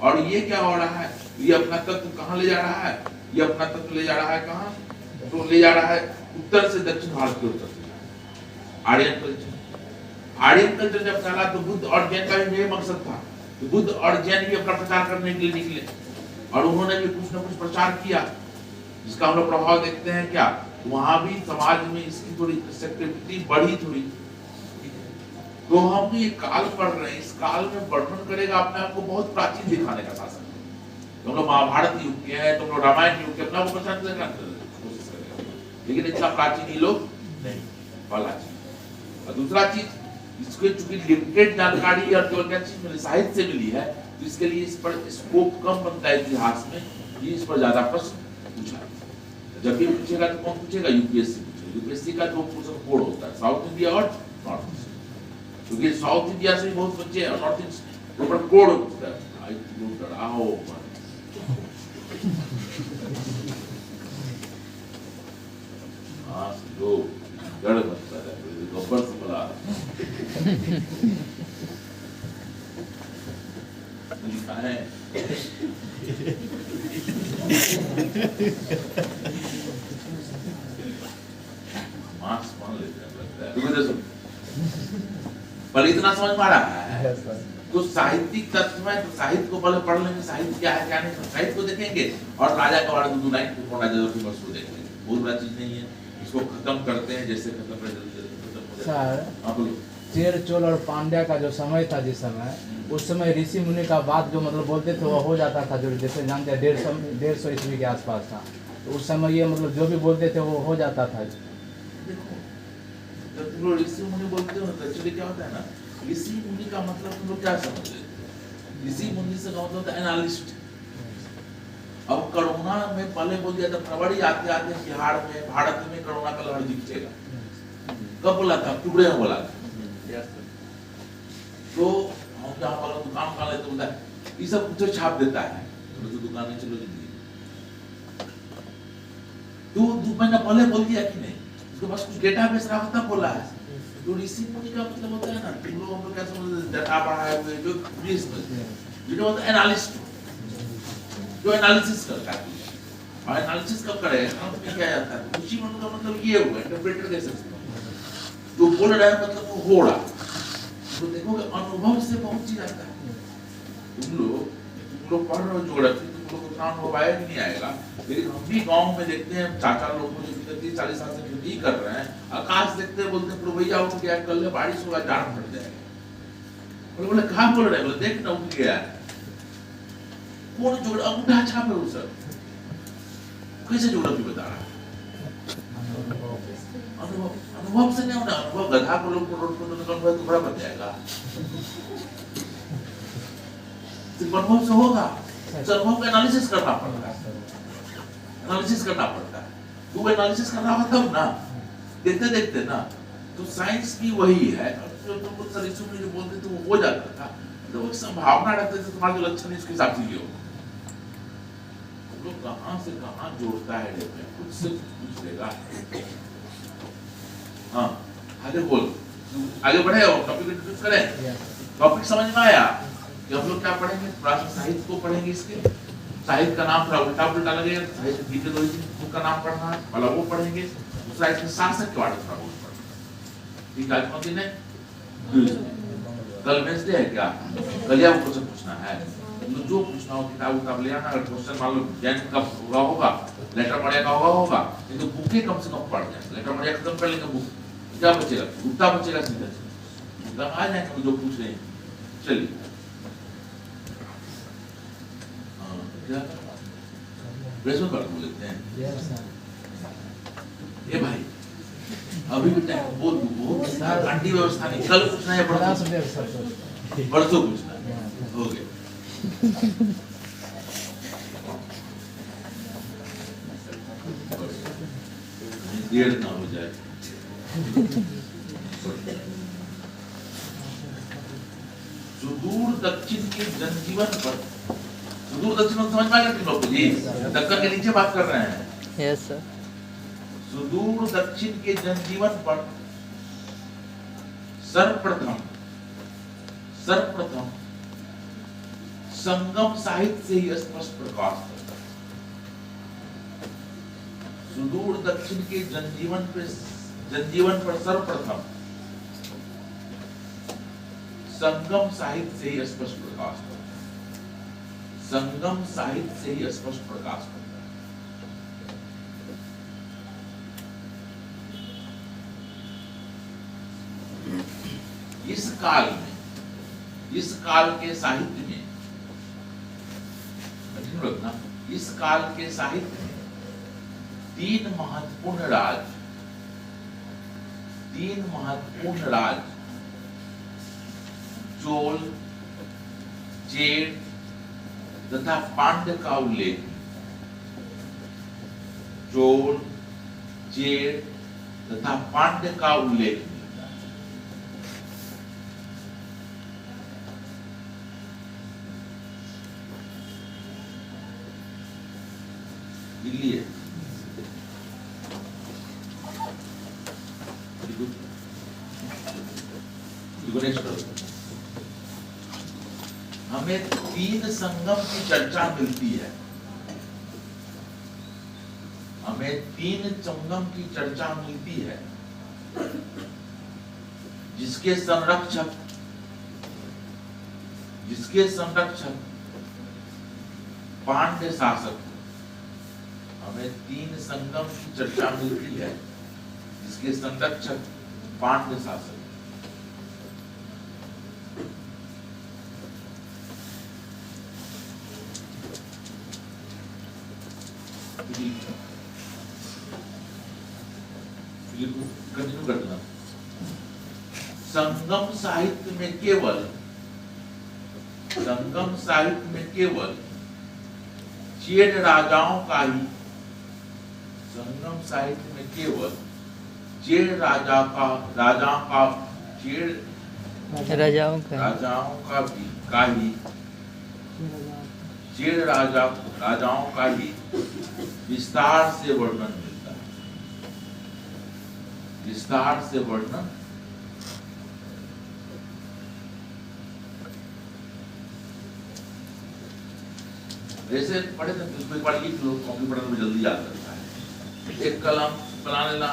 और ये क्या हो रहा है, ये अपना तत्व कहाँ ले जा रहा है, ये अपना तत्व ले जा रहा है कहाँ, तो ले जा रहा है उत्तर से दक्षिण भारत की ओर। आर्यन कल्चर, आर्यन कल्चर जब फैला तो बुद्ध और जैन का भी यही मकसद था। तो बुद्ध और जैन भी अपना प्रचार करने के लिए निकले और उन्होंने भी कुछ न कुछ प्रचार किया, जिसका हम लोग प्रभाव देखते हैं। क्या वहां भी समाज में इसकी थोड़ी सेक्टिविटी बढ़ी थोड़ी। तो हम ये काल पढ़ रहे हैं, इस काल में वर्णन करेगा अपने आप को बहुत प्राचीन दिखाने का शासन। तुम लोग महाभारत युग के हैं, तुम लोग रामायण युग के, अपना वो प्रचार करने की कोशिश करेगा, लेकिन इतना प्राचीन ही लोग नहीं। पहला चीज। और दूसरा चीज, इसके चूंकि लिमिटेड जानकारी और केवल क्या चीज मिली, साहित्य से मिली है, तो इसके लिए इस पर स्कोप कम बनता है इतिहास में, ये इस पर ज्यादा प्रश्न पूछा। जब भी पूछेगा तो कौन पूछेगा, यूपीएससी पूछेगा। यूपीएससी का 2 क्वेश्चन कोड होता है, साउथ इंडिया और नॉर्थ ईस्ट, क्योंकि साउथ इंडिया से बहुत बच्चे और नॉर्थ ईस्ट ऊपर कोड होता है। आई लोग डराओ लोग डर बनता है, गब्बर से बोला लिखा है मार्क्स मान लेते हैं, लगता है पर इतना समझ में आ रहा है। तो साहित्यिक तत्व में, तो साहित्य को पहले पढ़ लेंगे, साहित्य क्या है क्या नहीं, साहित्य को देखेंगे और राजा का बारे में 2 लाइन राजा की बस को देखेंगे। बहुत बड़ा चीज नहीं है, इसको खत्म करते हैं जैसे खत्म कर सर। चेर चोल और पांड्या का जो समय था, जिस समय उस समय ऋषि मुनि का बात जो मतलब बोलते थे वो हो जाता था, जो जैसे जानते हैं 150 ईस्वी के आसपास था, तो उस समय ये मतलब जो भी बोलते थे वो हो जाता था। देखो जब तुम लोग ऋषि मुनि बोलते हो तो एक्चुअली क्या होता है ना, ऋषि मुनि का मतलब तुम लोग क्या समझते हो, ऋषि मुनि से मतलब होता है एनालिस्ट। अब कोरोना में पहले बोल दिया था, फरवरी आते आते बिहार में, भारत में कोरोना का लहर दिखेगा। कब बोला था, टुकड़े में बोला था। तो हम जहाँ पर दुकान का लेते होता है, ये सब कुछ छाप देता है, तो दुकान में चलो जिंदगी। तो 2 महीना पहले बोल दिया कि नहीं, उसके पास कुछ डेटा बेस रहा होता बोला है। तो ऋषि मुनि का मतलब होता है ना, तुम लोग हम लोग क्या समझते हैं, डाटा बढ़ाए हुए जो मतलब एनालिस्ट, जो एनालिसिस करता है। और एनालिसिस कब करेगा, अंत में क्या जाता है, ऋषि मुनि का मतलब ये हुआ, इंटरप्रेटर कह सकते हो, जो बोल रहा है मतलब वो हो रहा। तो देखोगे अनुभव से बहुत चीज आता है। तुम लोग पढ़ रहे हो ज्योग्राफी, तुम लोग उतना अनुभव आया नहीं आएगा, लेकिन हम भी गांव में देखते हैं चाचा लोग जो 30-40 साल से खेती कर रहे हैं, आकाश देखते हैं, बोलते हैं भैया उठ गया, कल बारिश होगा, जाड़ फट जाएगा। बोले कहाँ बोल रहे हैं, बोले देख ना उठ गया। कौन ज्योग्राफी अंगूठा छाप है वो सब, कैसे ज्योग्राफी बता रहा है? अनुभव से नहीं होना। अनुभव गधा को लोग रोड पर तो बड़ा बन जाएगा, सिर्फ अनुभव से होगा। अनुभव का एनालिसिस करना पड़ता है, एनालिसिस करना पड़ता है। तू एनालिसिस करना होगा तब ना, देखते देखते ना तो साइंस की वही है। जो तुम सर ऋषि मुनि जो बोलते थे वो हो जाता था, तो वो संभावना रखते थे तुम्हारे जो लक्षण है इसके हिसाब से लियो। तो कहाँ से कहाँ जोड़ता है डेवलपमेंट, खुद से पूछ लेगा। हाँ आगे बोल, आगे बढ़े और टॉपिक इंट्रोड्यूस करें। टॉपिक समझ में आया कि हम लोग क्या पढ़ेंगे? प्राचीन साहित्य को पढ़ेंगे। इसके साहित्य का नाम थोड़ा उल्टा पुल्टा लगेगा, साहित्य जीके दो बुक का नाम पढ़ना है वाला वो पढ़ेंगे। दूसरा इसमें शासक के बारे में थोड़ा बहुत पढ़ेंगे। ठीक है, आज कौन दिन है? कल वेंसडे है क्या? कल या क्वेश्चन पूछना है, तो जो पूछना हो किताब उताब ले आना। अगर क्वेश्चन मान लो जैन का पूरा होगा, लेटर पढ़िया का होगा, नहीं तो बुक ही कम से कम पढ़ जाए। लेटर पढ़िया खत्म कर लेंगे, बुक क्या बचेगा? गुप्ता बचेगा सीधा से आ जाएंगे जो पूछ रहे हैं। चलिए क्या प्रश्न कर बोलते हैं ये भाई अभी भी टाइम बोल दो। घंटी व्यवस्था नहीं, कल पूछना है परसों पूछना है, हो गया। देर ना हो जाए। सुदूर दक्षिण के जनजीवन पर, सुदूर दक्षिण में समझ में आएगा तुम लोग को जी? दक्कन के नीचे बात कर रहे हैं। Yes sir. सुदूर दक्षिण के जनजीवन पर सर्वप्रथम संगम साहित्य से ही स्पष्ट प्रकाश करता है। सुदूर दक्षिण के जनजीवन पर सर्वप्रथम संगम साहित्य से ही स्पष्ट प्रकाश करता है। संगम साहित्य से ही स्पष्ट प्रकाश करता है। इस काल के साहित्य में, रखना, इस काल के साहित्य में तीन महत्वपूर्ण राज चोल, चेर तथा पांड्य का उल्लेख, चोल, चेर तथा पांड्य का उल्लेख मिलता है। इसलिए हमें तीन संगम की चर्चा मिलती है। हमें तीन संगम की चर्चा मिलती है जिसके संरक्षक पांड्य शासक। हमें तीन संगम की चर्चा मिलती है जिसके संरक्षक पांड्य शासक। कंटिन्यू कर देना। संगम साहित्य में केवल चेर राजाओं का ही, संगम साहित्य में केवल चेर राजाओं का ही विस्तार से वर्णन मिलता है। विस्तार से वर्णन जैसे पढ़े थे उसको एक बार लिख लो, कॉपी पढ़ने में जल्दी याद रहता है। एक कलम बना लेना,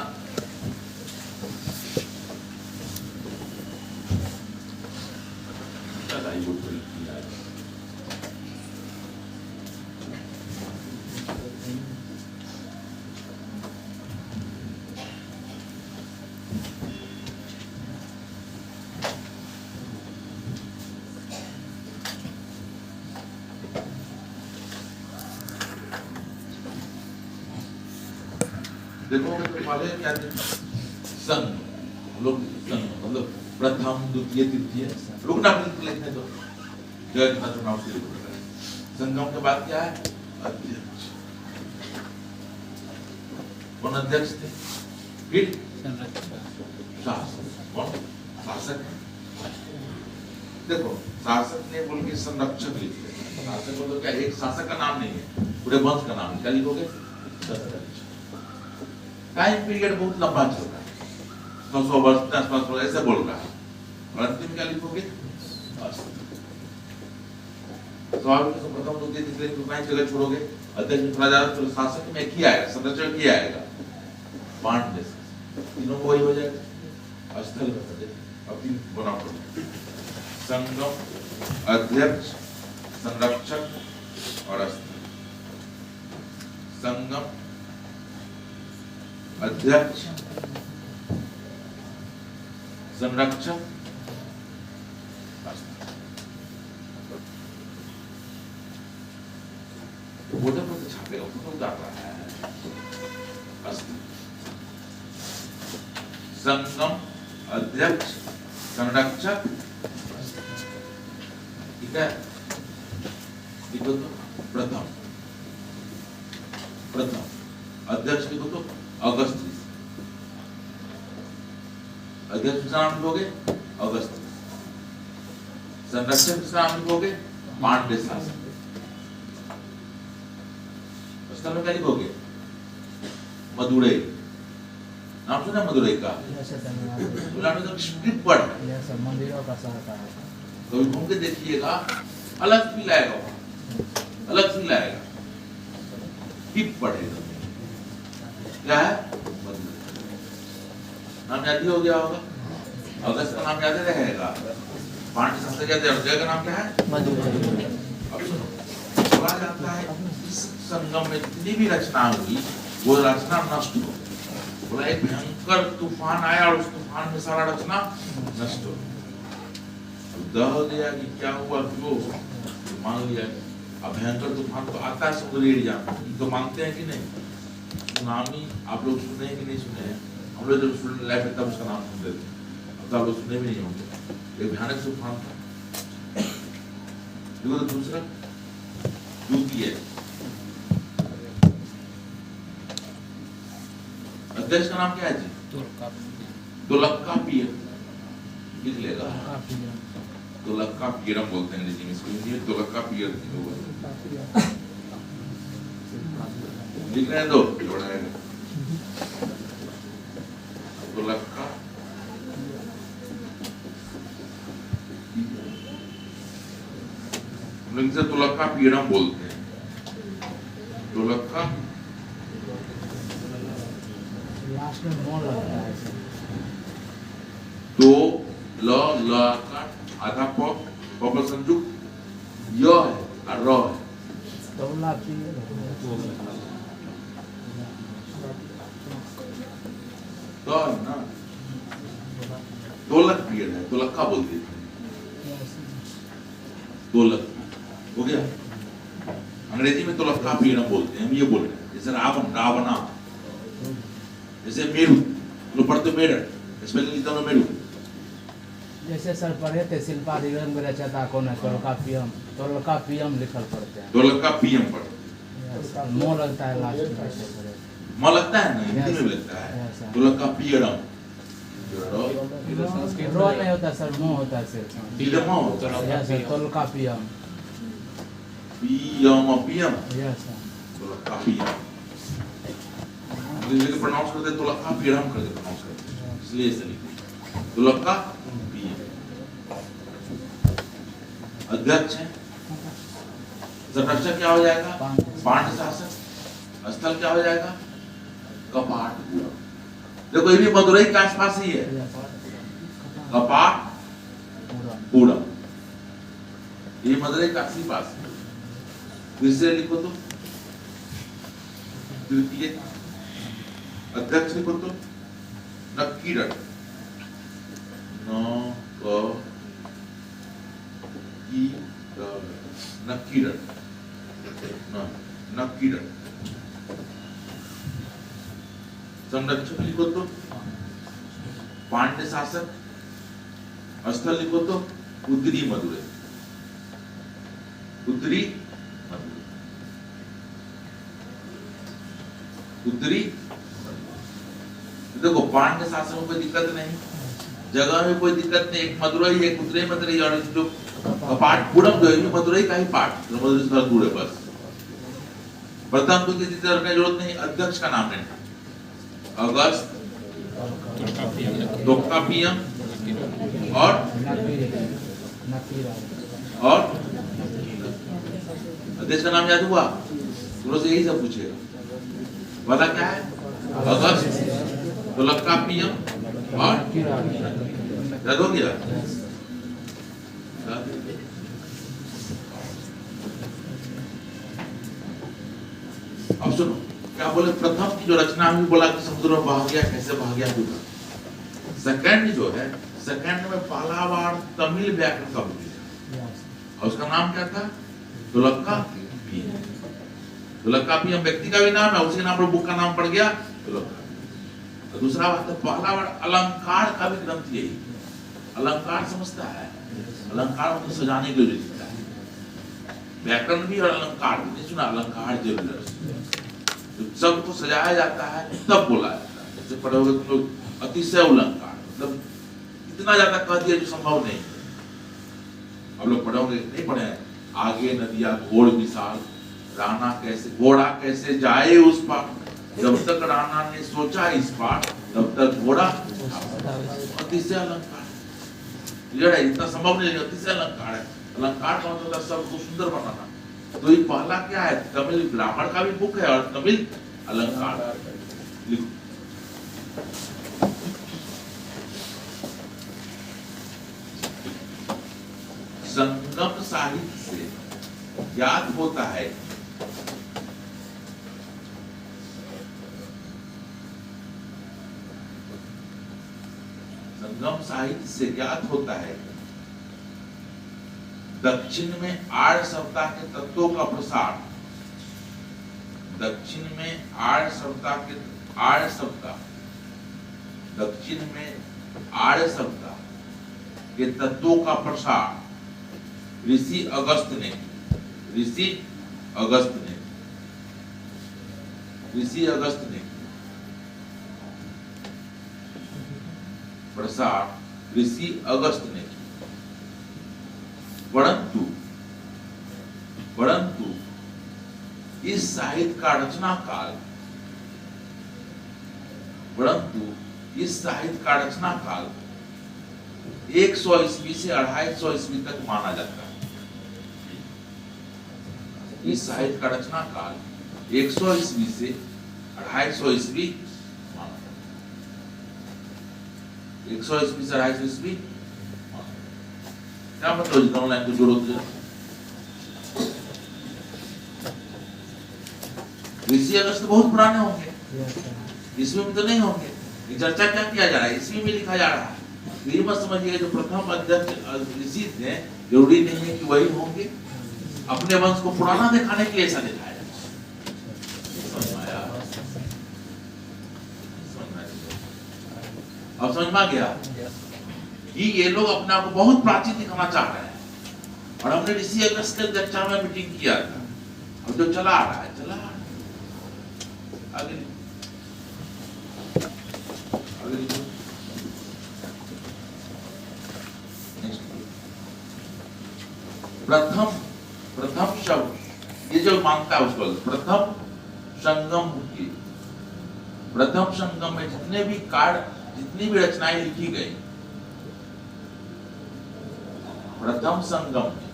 देखोगे तो पहले क्या थे? संघ लोग, संघ मतलब प्रथम, द्वितीय, तृतीय, रुकना लिखने दो। संगम के बाद क्या है? अध्यक्ष। कौन अध्यक्ष थे? फिर शासक कौन? शासक है। देखो शासक ने बोल के संरक्षक लिख दिया। शासक मतलब क्या, एक शासक का नाम नहीं है, पूरे वंश का नाम है। क्या लिखोगे? टाइम पीरियड बहुत लंबा चल रहा है, 900 वर्ष 10 वर्ष ऐसे बोल रहा है, और अंतिम क्या लिखोगे? स्वाभाविक तो प्रथम दो तीन तीसरे को कहीं जगह छोड़ोगे, अध्यक्ष में थोड़ा ज्यादा, तो शासक में एक ही आएगा, संरक्षक ही आएगा, पांच तीनों को वही हो जाएगा। स्थल अब तीन बना पड़ेगा, संगम, अध्यक्ष, संरक्षक और स्थल। संगम, अध्यक्ष, संरक्षक, बोर्ड पर तो छापेगा, उसको उतार रहा है। संगम, अध्यक्ष, संरक्षक, ठीक है। लिखो तो प्रथम, प्रथम अध्यक्ष लिखो तो अगस्त्य, अध्यक्ष का नाम लिखोगे अगस्त्य, संरक्षक का नाम लिखोगे पांड्य शासक। स्थल में क्या लिखोगे? मदुरई, नाम सुना मदुरई का? स्क्रिप्ट वर्ड है, मंदिरों का शहर का है। कभी घूम के देखिएगा, अलग फील आएगा, वहां अलग फील आएगा, टिप पड़ेगा। क्या है? नाम याद ही हो गया होगा, अगस्त का नाम याद रहेगा, पांड्य शासक याद है, जगह का नाम क्या है? मदुरई। अब सुनो, कहा जाता है इस संगम में जितनी भी रचना हुई वो रचना नष्ट हो, बोला एक भयंकर तूफान आया और उस तूफान में सारा रचना नष्ट हो दह गया। कि क्या हुआ, क्यों? तो मान लिया अब भयंकर तूफान तो आता है समुद्री एरिया में, तो मानते हैं कि नहीं? सुनामी आप लोग सुने हैं कि नहीं सुने हैं? हम लोग जब स्टूडेंट लाइफ में तब उसका नाम सुनते थे, अब तो आप लोग सुने भी नहीं होंगे। एक भयानक तूफान था। देखो तो दूसरा द्वितीय अध्यक्ष का नाम क्या है जी? दोलक्का पियम, लिख लेगा। दोलक्का पियम बोलते हैं अंग्रेजी में, इसको हिंदी में दोलक्का पियम लिख रहे हैं। दो बढ़ाएगा दोलक्का हम लोग इसे दोलक्का पियम बोलते हैं। दोलक्का लास्ट में मोर लगता है। दो ल का आधा प पर संयुक्त य है और र है। तौला पी तो ना दोलक पीड़ है, दोलक्का बोलते हैं। दोलक हो गया, अंग्रेजी में दोलक्का पीड़ बोलते हैं, हम ये बोल रहे हैं। जैसे रावण, रावणा, जैसे मेरू, लोग पढ़ते मेरठ, स्पेलिंग लिखता हूँ मेरू। जैसे सर पढ़े थे शिल्पा दिगंत में रचयिता कौन है? तोलकापियम, तोलकापियम लिखल पढ़ते हैं। दोलक्कापियम पढ़ते हैं। मो लगता है लास्ट में। म लगता है ना, हिंदी में भी लगता है। दोलक्कापियम रो नहीं होता सर, मो होता है सिर्फ। पियम होता है। Yes sir, Tolkappiyam. पियम पियम यस सर, दोलक्कापियम लेकिन प्रोनाउंस करते हैं दोलक्कापियम करके प्रोनाउंस करते हैं, इसलिए ऐसे लिखते हैं दोलक्कापियम। अध्यक्ष है, संरक्षक क्या हो जाएगा? पांड्य शासक। स्थल क्या हो जाएगा? कपाटपुरम। देखो ये भी मदुरई के आसपास ही है, कपाटपुरम, ये मदुरई के आसपास है। फिर से लिखो तो तृतीय अध्यक्ष लिखो तो नक्कीरन, नक्कीरन, नक्कीरन। संरक्षक लिखो तो पांड्य शासक। स्थल लिखो तो उत्तरी मदुरई, उत्तरी मदुरई, उत्तरी देखो पांड्य शासन में कोई दिक्कत नहीं, जगह में कोई दिक्कत नहीं, एक मदुरई एक उतरे मदुरई और जो कपाटपुरम जो है मदुरई का ही पार्ट, मदुरई से थोड़ा दूर है बस। प्रथम तो किसी तरह की जरूरत नहीं, अध्यक्ष का नाम है अगस्त तोकापियम और अध्यक्ष का नाम याद हुआ? शुरू से यही सब पूछेगा, पता क्या है? अगस्त तोकापियम और याद हो गया? अब सुनो क्या बोले, प्रथम की जो रचना भी बोला कि समुद्र में बह गया, कैसे बह गया पूरा। सेकंड जो है, सेकंड में पहला बार तमिल व्याकरण का उपयोग, और उसका नाम क्या था? तुलक्कापियम। तुलक्कापियम व्यक्ति का भी नाम है, उसी नाम पर बुक का नाम पड़ गया तुलक्कापियम। तो दूसरा बात है, पहला बार अलंकार का भी ग्रंथ यही। अलंकार समझता है? अलंकार मतलब सजाने के लिए लिखता है, व्याकरण भी और अलंकार भी। नहीं सुना अलंकार ज्वेलर्स, शब्द को सजाया जाता है तब बोला जाता है। जैसे पढ़ोगे तुम लोग अतिशय अलंकार, मतलब इतना ज्यादा कह दिया जो संभव नहीं। अब लोग पढ़ोगे, नहीं पढ़े? आगे नदिया घोड़ विशाल, राणा कैसे घोड़ा कैसे जाए उस पार, जब तक राणा ने सोचा इस पार तब तक घोड़ा। अतिशय अलंकार क्लियर है, इतना संभव नहीं, अतिशय अलंकार है। अलंकार का मतलब शब्द को सुंदर बनाना। तो ये पहला क्या है? तमिल ग्रामर का भी बुक है और तमिल अलंकार। लिखो संगम साहित्य से ज्ञात होता है संगम साहित्य से ज्ञात होता है दक्षिण में आर्य सभ्यता के तत्वों का प्रसार, दक्षिण में आर्य सभ्यता दक्षिण में आर्य सभ्यता के तत्वों का प्रसार ऋषि अगस्त ने प्रसार ऋषि अगस्त ने। परंतु इस साहित्य का रचना काल 100 ईस्वी से 250 ईस्वी तक माना जाता है। इस साहित्य का रचना काल 100 ईस्वी से 250 ईस्वी माना जाता है। 100 ईस्वी से 250 ईस्वी क्या मतलब? दोनों लाइन को जोड़ो तो ऋषि अगस्त तो बहुत पुराने होंगे, ईस्वी में तो नहीं होंगे। ये चर्चा क्या किया जा रहा है? ईस्वी में लिखा जा रहा है। ये मत समझिए जो प्रथम अध्यक्ष ऋषि थे जरूरी नहीं है कि वही होंगे। अपने वंश को पुराना दिखाने के लिए ऐसा दिखाया अब समझ में आ गया कि ये लोग अपने आप को बहुत प्राचीन दिखाना चाह रहे हैं। और हमने ऋषि अगस्त के अध्यक्षता में मीटिंग किया था, अब जो चला आ रहा है आगे प्रथम शब्द ये जो मांगता है उसको प्रथम संगम में जितनी भी रचनाएं लिखी गई, प्रथम संगम में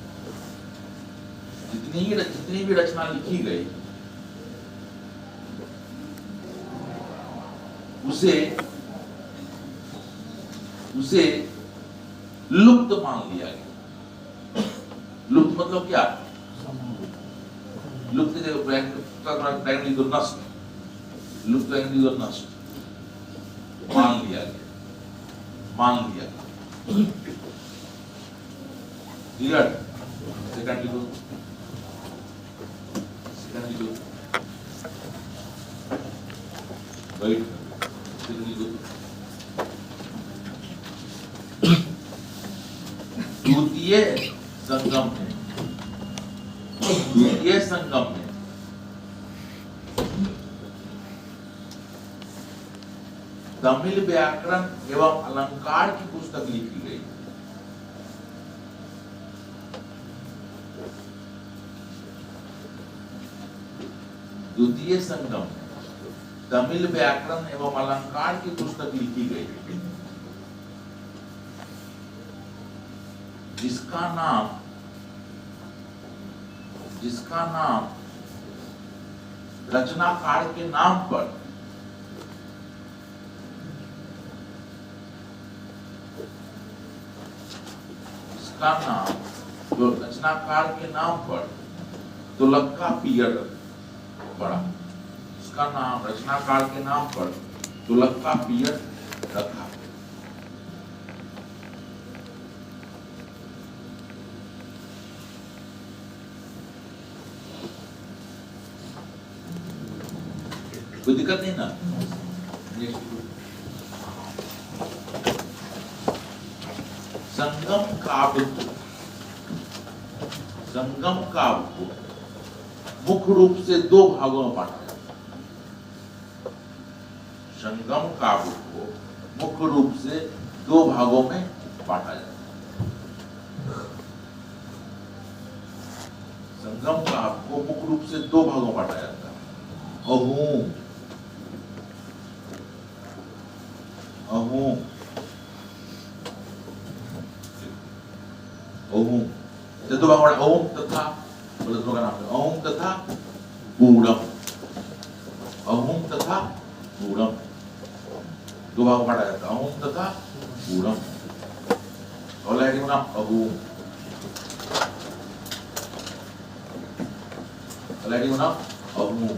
जितनी भी रचना लिखी गई उसे लुप्त मान लिया गया। लुप्त मतलब क्या? लुप्त नष्ट, लुप्त नष्ट मान लिया गया। क्लियर? सेकंड लिखो, राइट। द्वितीय संगम में तमिल व्याकरण एवं अलंकार की पुस्तक लिखी गई। द्वितीय संगम तमिल व्याकरण एवं अलंकार की पुस्तक लिखी गई, जिसका नाम रचनाकार के नाम पर रचनाकार के नाम पर तुलक्का पीयर पड़ा। इसका नाम रचनाकार के नाम पर तुलक्का पीयर रखा। कोई दिक्कत नहीं ना? संगम काव्य को मुख्य रूप से दो भागों में बांटा जाता है। संगम काव्य को मुख्य रूप से दो भागों में बांटा जाता है। संगम काव्य को मुख्य रूप से दो भागों में बांटा जाता है। अहूम दो भाग ओम तथा का नाम है ओम तथा गूढ़म। अहूम तथा गूढ़म दो भाग बांटा जाता है, ओम तथा गूढ़म। और लैटिन नाम अहूम, लैटिन नाम अहूम।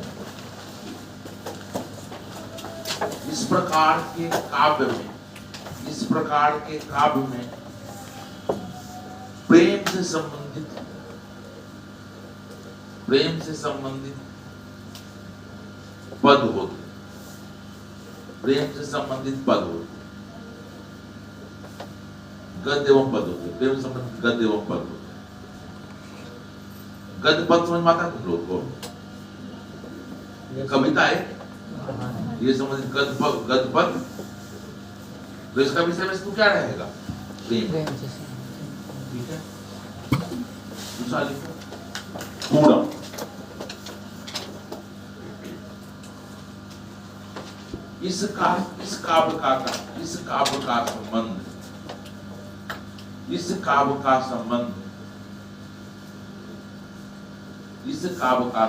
इस प्रकार के काव्य में प्रेम से संबंधित पद होते, गद्य एवं पद होते, प्रेम से संबंधित गद्य एवं पद होते। गद्य पद समझ में आता है तुम लोग को? कविता है ये संबंधित गद्य पद, तो इसका विषय में क्या रहेगा? प्रेम। ठीक है, दूसरा लिखो गूढ़म। इस काव्य का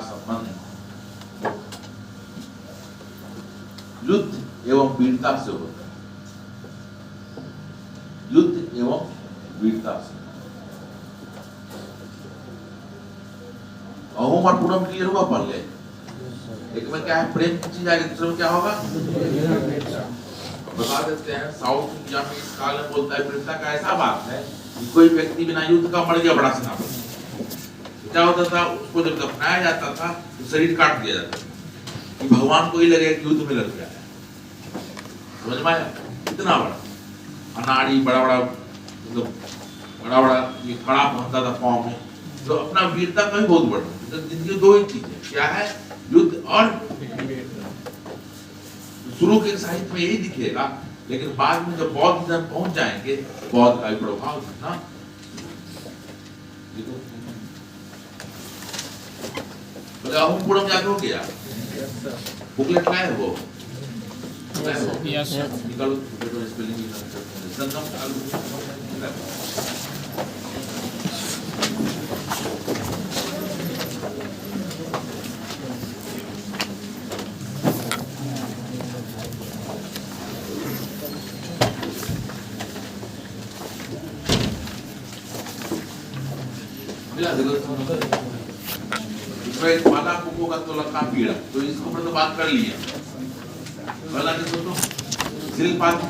संबंध युद्ध एवं वीरता से होता है। युद्ध एवं वीरता से। अहूम और पूरम क्लियर हुआ? पढ़ ले। एक में क्या है? प्रेम की चीज आएगी, दूसरे में क्या होगा? बता देते हैं, साउथ इंडिया में इस काल में बोलता है वीरता का ऐसा बात है कि कोई व्यक्ति बिना युद्ध का मर गया, बड़ा सेनापति। क्या होता था, उसको जब दफनाया जाता था तो शरीर काट दिया जाता था कि भगवान को ही लगे कि युद्ध में लग गया है। समझ में आया? इतना बड़ा अनाड़ी, बड़ा बड़ा ये कड़ा पहनता था पाँव में, तो अपना वीरता का भी बहुत बड़ा। तो जिंदगी दो ही चीजें क्या है? युद्ध और शुरू के साहित्य में यही दिखेगा, लेकिन बाद में जब बौद्ध धर्म पहुंच जाएंगे, बौद्ध का प्रभाव कितना। अहूम पूरम याद हो गया? बुकलेट लाए वो? निकालो स्पेलिंग। वाला कुको का तुलक्का पीड़ा, तो इसको ऊपर तो बात कर लिया। शिल्पादि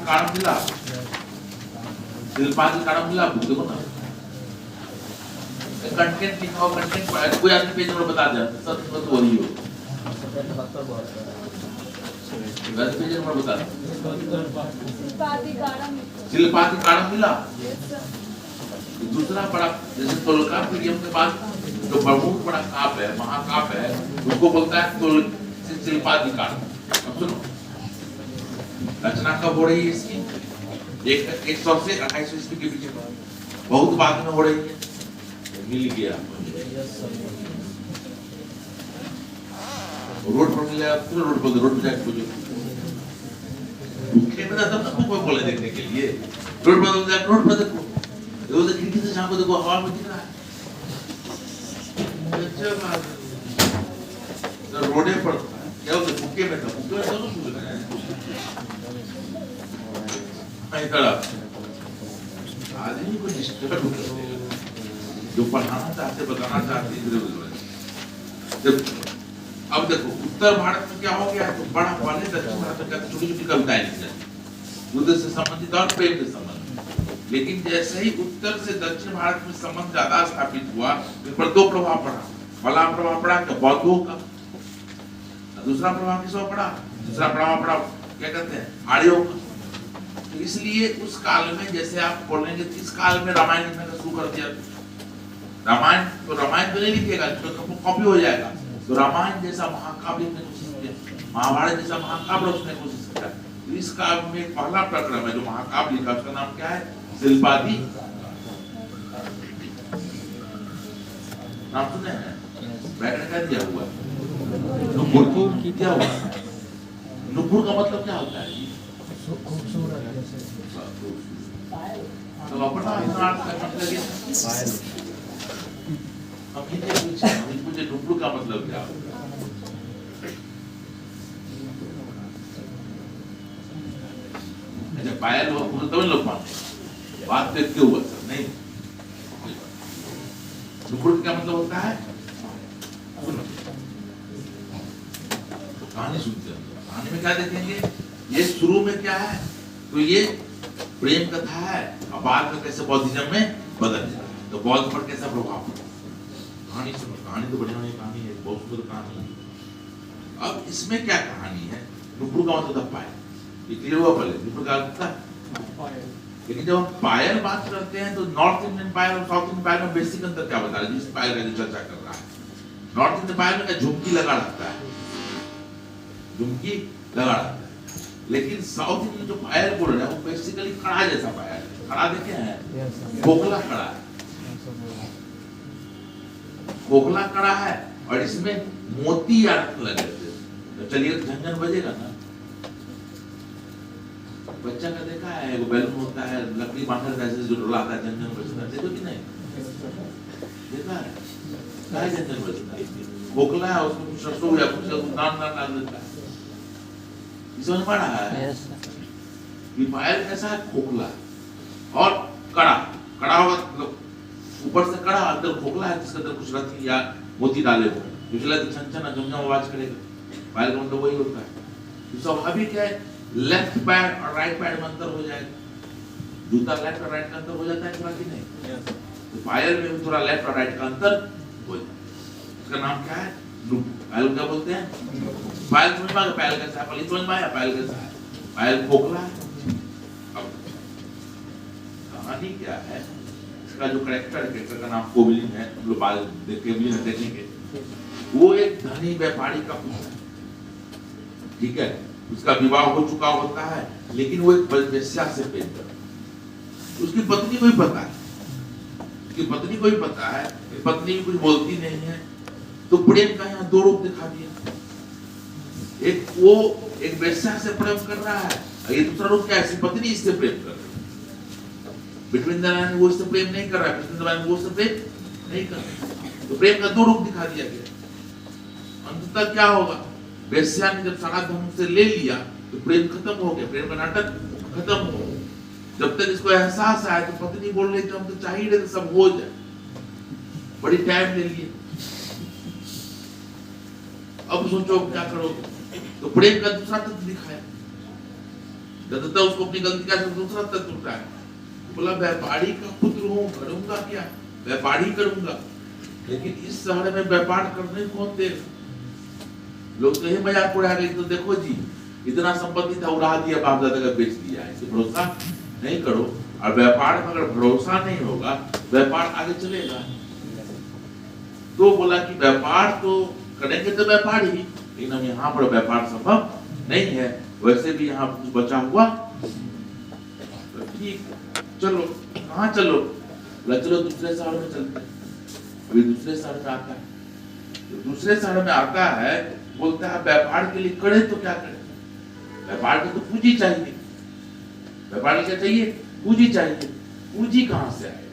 कारण मिला देखो ना, कंटेंट लिखा हो, कंटेंट कोई आदमी पेज नंबर बता दे, सब तो वही हो। पेज नंबर बता दे। शिल्पादि कारण मिला। दूसरा बड़ा जैसे तुलका पीडियम के बाद जो प्रमुख बड़ा काव्य है, महाकाव्य है, उसको बोलता है शिल्पाधिकार। अब सुनो, रचना कब हो रही है इसकी? 100 से 2800 ईस्वी के बीच में, बहुत बाद में हो रही है। मिल गया रोड पर मिल गया, फिर रोड पर जाके खोजो, भूखे में तब तक कोई बोले देखने के लिए। रोड पर देखो, रोज खिड़की से शाम को देखो, हवा में दिख रहा है। तो रोडे पर क्या होता है, भूखे में था, भूखे में दोनों सुन रहे हैं। आदमी को डिस्टर्ब करते हैं, जो पढ़ाना चाहते, बताना चाहते, अब देखो उत्तर भारत में क्या हो गया है, तो बड़ा पहले दक्षिण भारत में क्या छोटी छोटी कविताएं लिख रहे, युद्ध से संबंधित और प्रेम से संबंधित। लेकिन जैसे ही उत्तर से दक्षिण भारत में संबंध ज्यादा स्थापित हुआ, इस पर दो प्रभाव पड़ा। पहला प्रभाव पड़ा क्या, बौद्धों का। दूसरा प्रभाव किसका पड़ा? दूसरा प्रभाव पड़ा क्या कहते हैं, आर्यों का। तो इसलिए उस काल में, जैसे आप बोलेंगे, इस काल में रामायण लिखना शुरू कर दिया। रामायण तो नहीं लिखेगा, कॉपी हो जाएगा। तो रामायण जैसा महाकाव्य लिखने की कोशिश किया, महाभारत जैसा महाकाव्य रचने की कोशिश किया। तो इस काव्य में पहला प्रकरण है जो महाकाव्य लिखा, उसका नाम क्या है, शिल्पादि। नाम सुने हैं? व्याकरण क्या दिया हुआ? नुपुर क्या हुआ? नुपुर का मतलब क्या होता है? तो अपना अर्थ करने लगे, हम मुझे नुपुर का मतलब क्या होता है? अच्छा, पायल हुआ तो लोग मानते, बात देखते हुए सर नहीं। नुपुर का मतलब होता है, कहानी सुनते हैं, कहानी में क्या देखेंगे, ये शुरू में क्या है, तो ये प्रेम कथा है, और बाद में कैसे बौद्धिज्म में बदल जाए, तो बौद्ध पर कैसा प्रभाव पड़ा। कहानी सुनो, कहानी तो बढ़िया कहानी है, बहुत सुंदर कहानी है। अब इसमें क्या कहानी है, नुपुर का मतलब पायल, ये क्लियर हुआ पहले, नुपुर का अर्थ था। लेकिन जब हम पायल बात करते हैं, तो नॉर्थ इंडियन पायल और साउथ इंडियन पायल में बेसिक अंतर क्या बता रहे हैं, जिस पायल का चर्चा कर रहा है। नॉर्थ इंडियन पायल में झुमकी लगा रहता है, झुमकी लगा रहता है। लेकिन साउथ इंडियन जो पायल बोल रहे हैं, वो बेसिकली कड़ा जैसा पायल है। कड़ा देखे हैं, खोखला कड़ा है, खोखला कड़ा है, और इसमें मोती अर्थ लगे थे। चलिए झंझन बजेगा ना, बच्चा का देखा है, वो बैलून होता है, लकड़ी बांधा रहता है, जो डोलाता है, झंझन बजता है, देखो कि नहीं? देखा है, क्या झंझन बजता है? खोखला है, उसमें कुछ सरसों या कुछ नाम डाल देता है। समझ पा रहा है? ये पायल कैसा है, खोखला और कड़ा। कड़ा होगा मतलब ऊपर से कड़ा, अंदर खोखला है, जिसके अंदर कुछ रत्न या मोती डाले हो, इसलिए तो छन छन झमझम आवाज करेगा। पायल का मतलब वही होता है। तो स्वाभाविक है, लेफ्ट पैर और राइट पैर में अंतर हो जाएगा। जूता लेफ्ट और राइट का अंतर हो जाता है थोड़ा कि नहीं? तो पायल में भी थोड़ा लेफ्ट और राइट का अंतर हो जाता है। उसका नाम क्या है, पायल क्या बोलते हैं? पायल समझ में आया, पायल कैसा है? पहले समझ में आया पायल कैसा है? पायल खोखला है। अब कहानी क्या है, इसका जो कैरेक्टर का नाम कोबलिन है, हम लोग बाल देखेंगे। वो एक धनी व्यापारी का पुत्र है, ठीक है? उसका विवाह हो चुका होता है, लेकिन वो एक वेश्या से प्रेम करता है। उसकी पत्नी को ही पता है, उसकी पत्नी को ही पता है, पत्नी भी कुछ बोलती नहीं है। तो प्रेम का यहाँ दो रूप दिखा दिया, एक वो एक वेश्या से प्रेम कर रहा है, और ये दूसरा रूप क्या है, पत्नी इससे प्रेम कर रही है। बिटवीन द लाइन वो इससे प्रेम नहीं कर रहा है, बिटवीन द लाइन वो इससे प्रेम नहीं कर रहा है। तो प्रेम का दो रूप दिखा दिया गया। अंततः क्या होगा, वेश्या ने जब सारा धन से ले लिया, तो प्रेम खत्म हो गया, प्रेम का नाटक खत्म हो गया। जब तक इसको एहसास आया, तो पत्नी बोल रही थी हम तो चाहिए रहे सब हो जाए, बड़ी टाइम ले लिए, अब सोचो क्या करोगे। तो प्रेम का दूसरा तत्व दिखाया, जब उसको अपनी गलती का दूसरा तत्व उठाया। बोला व्यापारी का पुत्र हूँ, करूंगा क्या, व्यापारी करूंगा। लेकिन इस शहर में व्यापार करने कौन देगा? लोग तो यही मजाक उड़ा रहे, तो देखो जी इतना संपत्ति था, उड़ा दिया, बाप दादा का बेच दिया है, इसे भरोसा नहीं करो। और व्यापार में अगर भरोसा नहीं होगा, व्यापार आगे चलेगा। तो बोला कि व्यापार तो करेंगे तो व्यापार ही, लेकिन हम यहाँ पर व्यापार संभव नहीं है। वैसे भी यहाँ कुछ बचा हुआ तो ठीक, चलो कहाँ चलो, बोला चलो दूसरे शहर में चलते हैं। अभी दूसरे शहर में आता है, तो दूसरे शहर में आता है, बोलता है व्यापार के लिए करे तो क्या करे, व्यापार के तो पूंजी चाहिए, व्यापार क्या चाहिए, पूंजी चाहिए, पूंजी कहाँ से आए,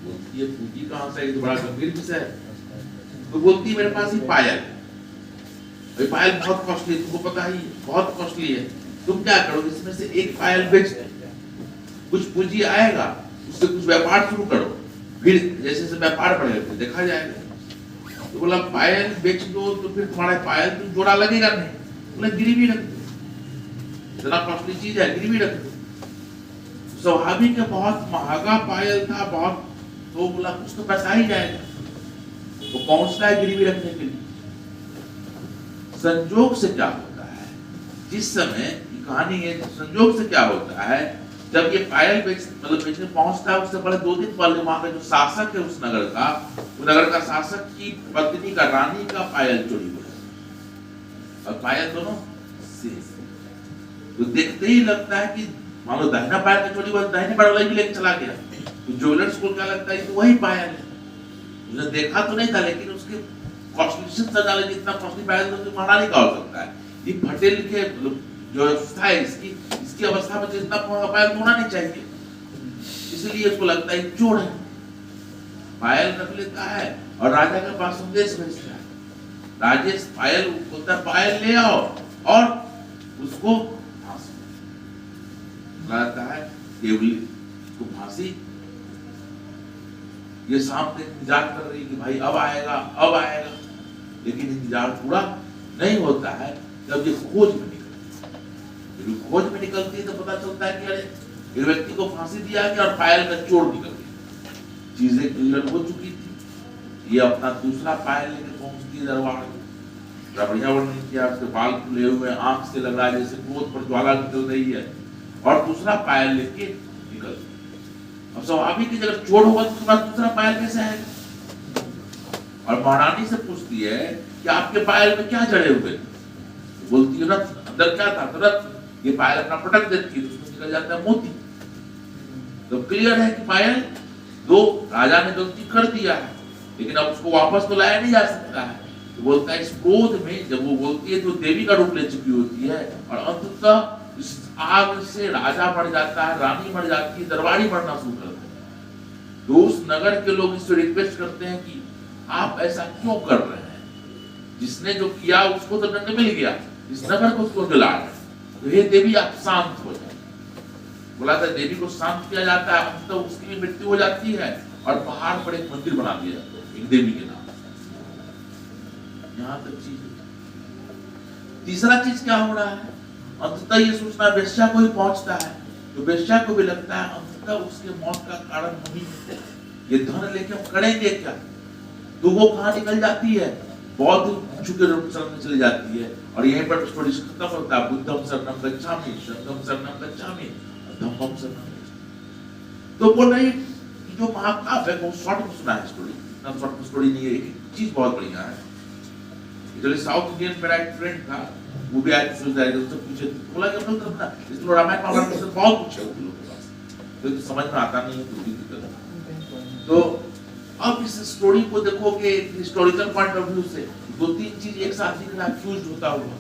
बोलती है पूंजी कहाँ से आए, तो बड़ा गंभीर विषय है। तो बोलती है मेरे पास ही पायल है, पायल बहुत कॉस्टली, तुमको पता ही बहुत कॉस्टली है, तुम क्या करो इसमें से एक पायल बेच दो, कुछ पूंजी आएगा, उससे कुछ व्यापार शुरू करो, फिर जैसे जैसे व्यापार बढ़ेगा फिर देखा जाएगा। तो बोला पायल बेच दो तो फिर तुम्हारा पायल तो जोड़ा लगेगा नहीं, बोला गिरवी रख दो, इतना कॉस्टली चीज है गिरवी रख दो। स्वाभाविक है बहुत महंगा पायल था बहुत, तो बोला कुछ तो पैसा ही जाएगा, वो पहुंचता है गिरवी रखने के लिए। संजोग से क्या होता है, जिस समय कहानी है, संजोग से क्या होता है, जब ये पायल बेचने पहुंचता है, उससे पहले 2 दिन पहले वहां का जो शासक है उस नगर का, उस नगर का शासक की पत्नी का, रानी का पायल चोरी हो जाता, और पायल दोनों शेष। तो देखते ही लगता है कि मान लो दाहिना पायल का चोरी हुआ, दाहिने पायल वाला भी लेके चला गया, तो ज्वेलर्स को क्या लगता है तो वही पायल है, उसने देखा तो नहीं था, लेकिन उसके कॉस्टली सजा ले, जितना कॉस्टली पायल तो महारानी का हो सकता है, ये फटे लिखे जो अवस्था है इसकी अवस्था में जितना पायल होना नहीं चाहिए, इसलिए उसको लगता है चोर है, पायल रख लेता है और राजा के पास संदेश भेजता है, राजेश पायल बोलता है पायल ले आओ और उसको फांसी लगाता है, केवली उसको फांसी। ये शाम तक इंतजार कर रही कि भाई अब आएगा अब आएगा, लेकिन इंतजार पूरा नहीं होता है। जब ये खोज में खोज में निकलती है तो पता चलता है कि अरे एक व्यक्ति को फांसी दिया गया और पायल का चोर निकल गया, चीजें क्लियर हो चुकी थी। ये अपना दूसरा पायल लेके पहुंचती है दरबार में, बढ़िया वर्णन किया, उसके बाल खुले हुए, आंख से लग रहा है जैसे क्रोध पर ज्वाला निकल रही है, और दूसरा पायल लेके निकल। अब स्वाभाविक जब चोर होगा तो उसके पास दूसरा पायल कैसे है, और महारानी से पूछती है कि आपके पायल में क्या जड़े हुए, बोलती है रत्न, अंदर क्या था, तो रत्न। ये पायल अपना पटक देती है, उसमें निकल जाता है मोती। तो क्लियर है कि पायल दो राजा ने गलती कर दिया है, लेकिन अब उसको वापस तो लाया नहीं जा सकता है। तो बोलता है इस क्रोध में जब वो बोलती है तो देवी का रूप ले चुकी होती है, और अंततः इस आग से राजा मर जाता है, रानी मर जाती है, दरबारी मरना शुरू करते हैं। तो उस नगर के लोग इससे रिक्वेस्ट करते हैं कि आप ऐसा क्यों कर रहे हैं, जिसने जो किया उसको तो दंड मिल गया, इस नगर को उसको जला रहे हैं, तो हे देवी आप शांत हो जाए। बोला था देवी को शांत किया जाता है, अंततः उसकी भी मृत्यु हो जाती है, और पहाड़ पर एक मंदिर बना दिया जाता है एक देवी के नाम। यहाँ तक चीज। तीसरा चीज क्या हो रहा है, अंततः ये सूचना वेश्या को ही पहुंचता है, तो वेश्या को भी लगता है अंततः उसके मौत का कारण हम ही हैं, ये धन लेके हम करेंगे क्या। तो वो कहाँ निकल जाती है, बौद्ध झुके शरण में चली जाती है, और यहीं पर स्टोरी खत्म होता है। बुद्धम शरणम गच्छामि, संघम शरणम गच्छामि, धम्मम शरणम गच्छामि। तो बोल रही जो महाकाव्य है वो शॉर्ट में सुना है स्टोरी, इतना शॉर्ट में स्टोरी नहीं है, एक चीज बहुत बढ़िया है। जो साउथ इंडियन मेरा एक फ्रेंड था, वो भी आज सुन जाएगा, उससे पूछे बोला कि हम लोग ना इसमें रामायण महाभारत से बहुत कुछ है उन लोगों के पास, तो समझ में आता नहीं है तो भी दिक्कत। तो अब इस स्टोरी को देखोगे हिस्टोरिकल पॉइंट ऑफ व्यू से, 2-3 चीज एक साथ दिख रहा है, फ्यूज होता हुआ।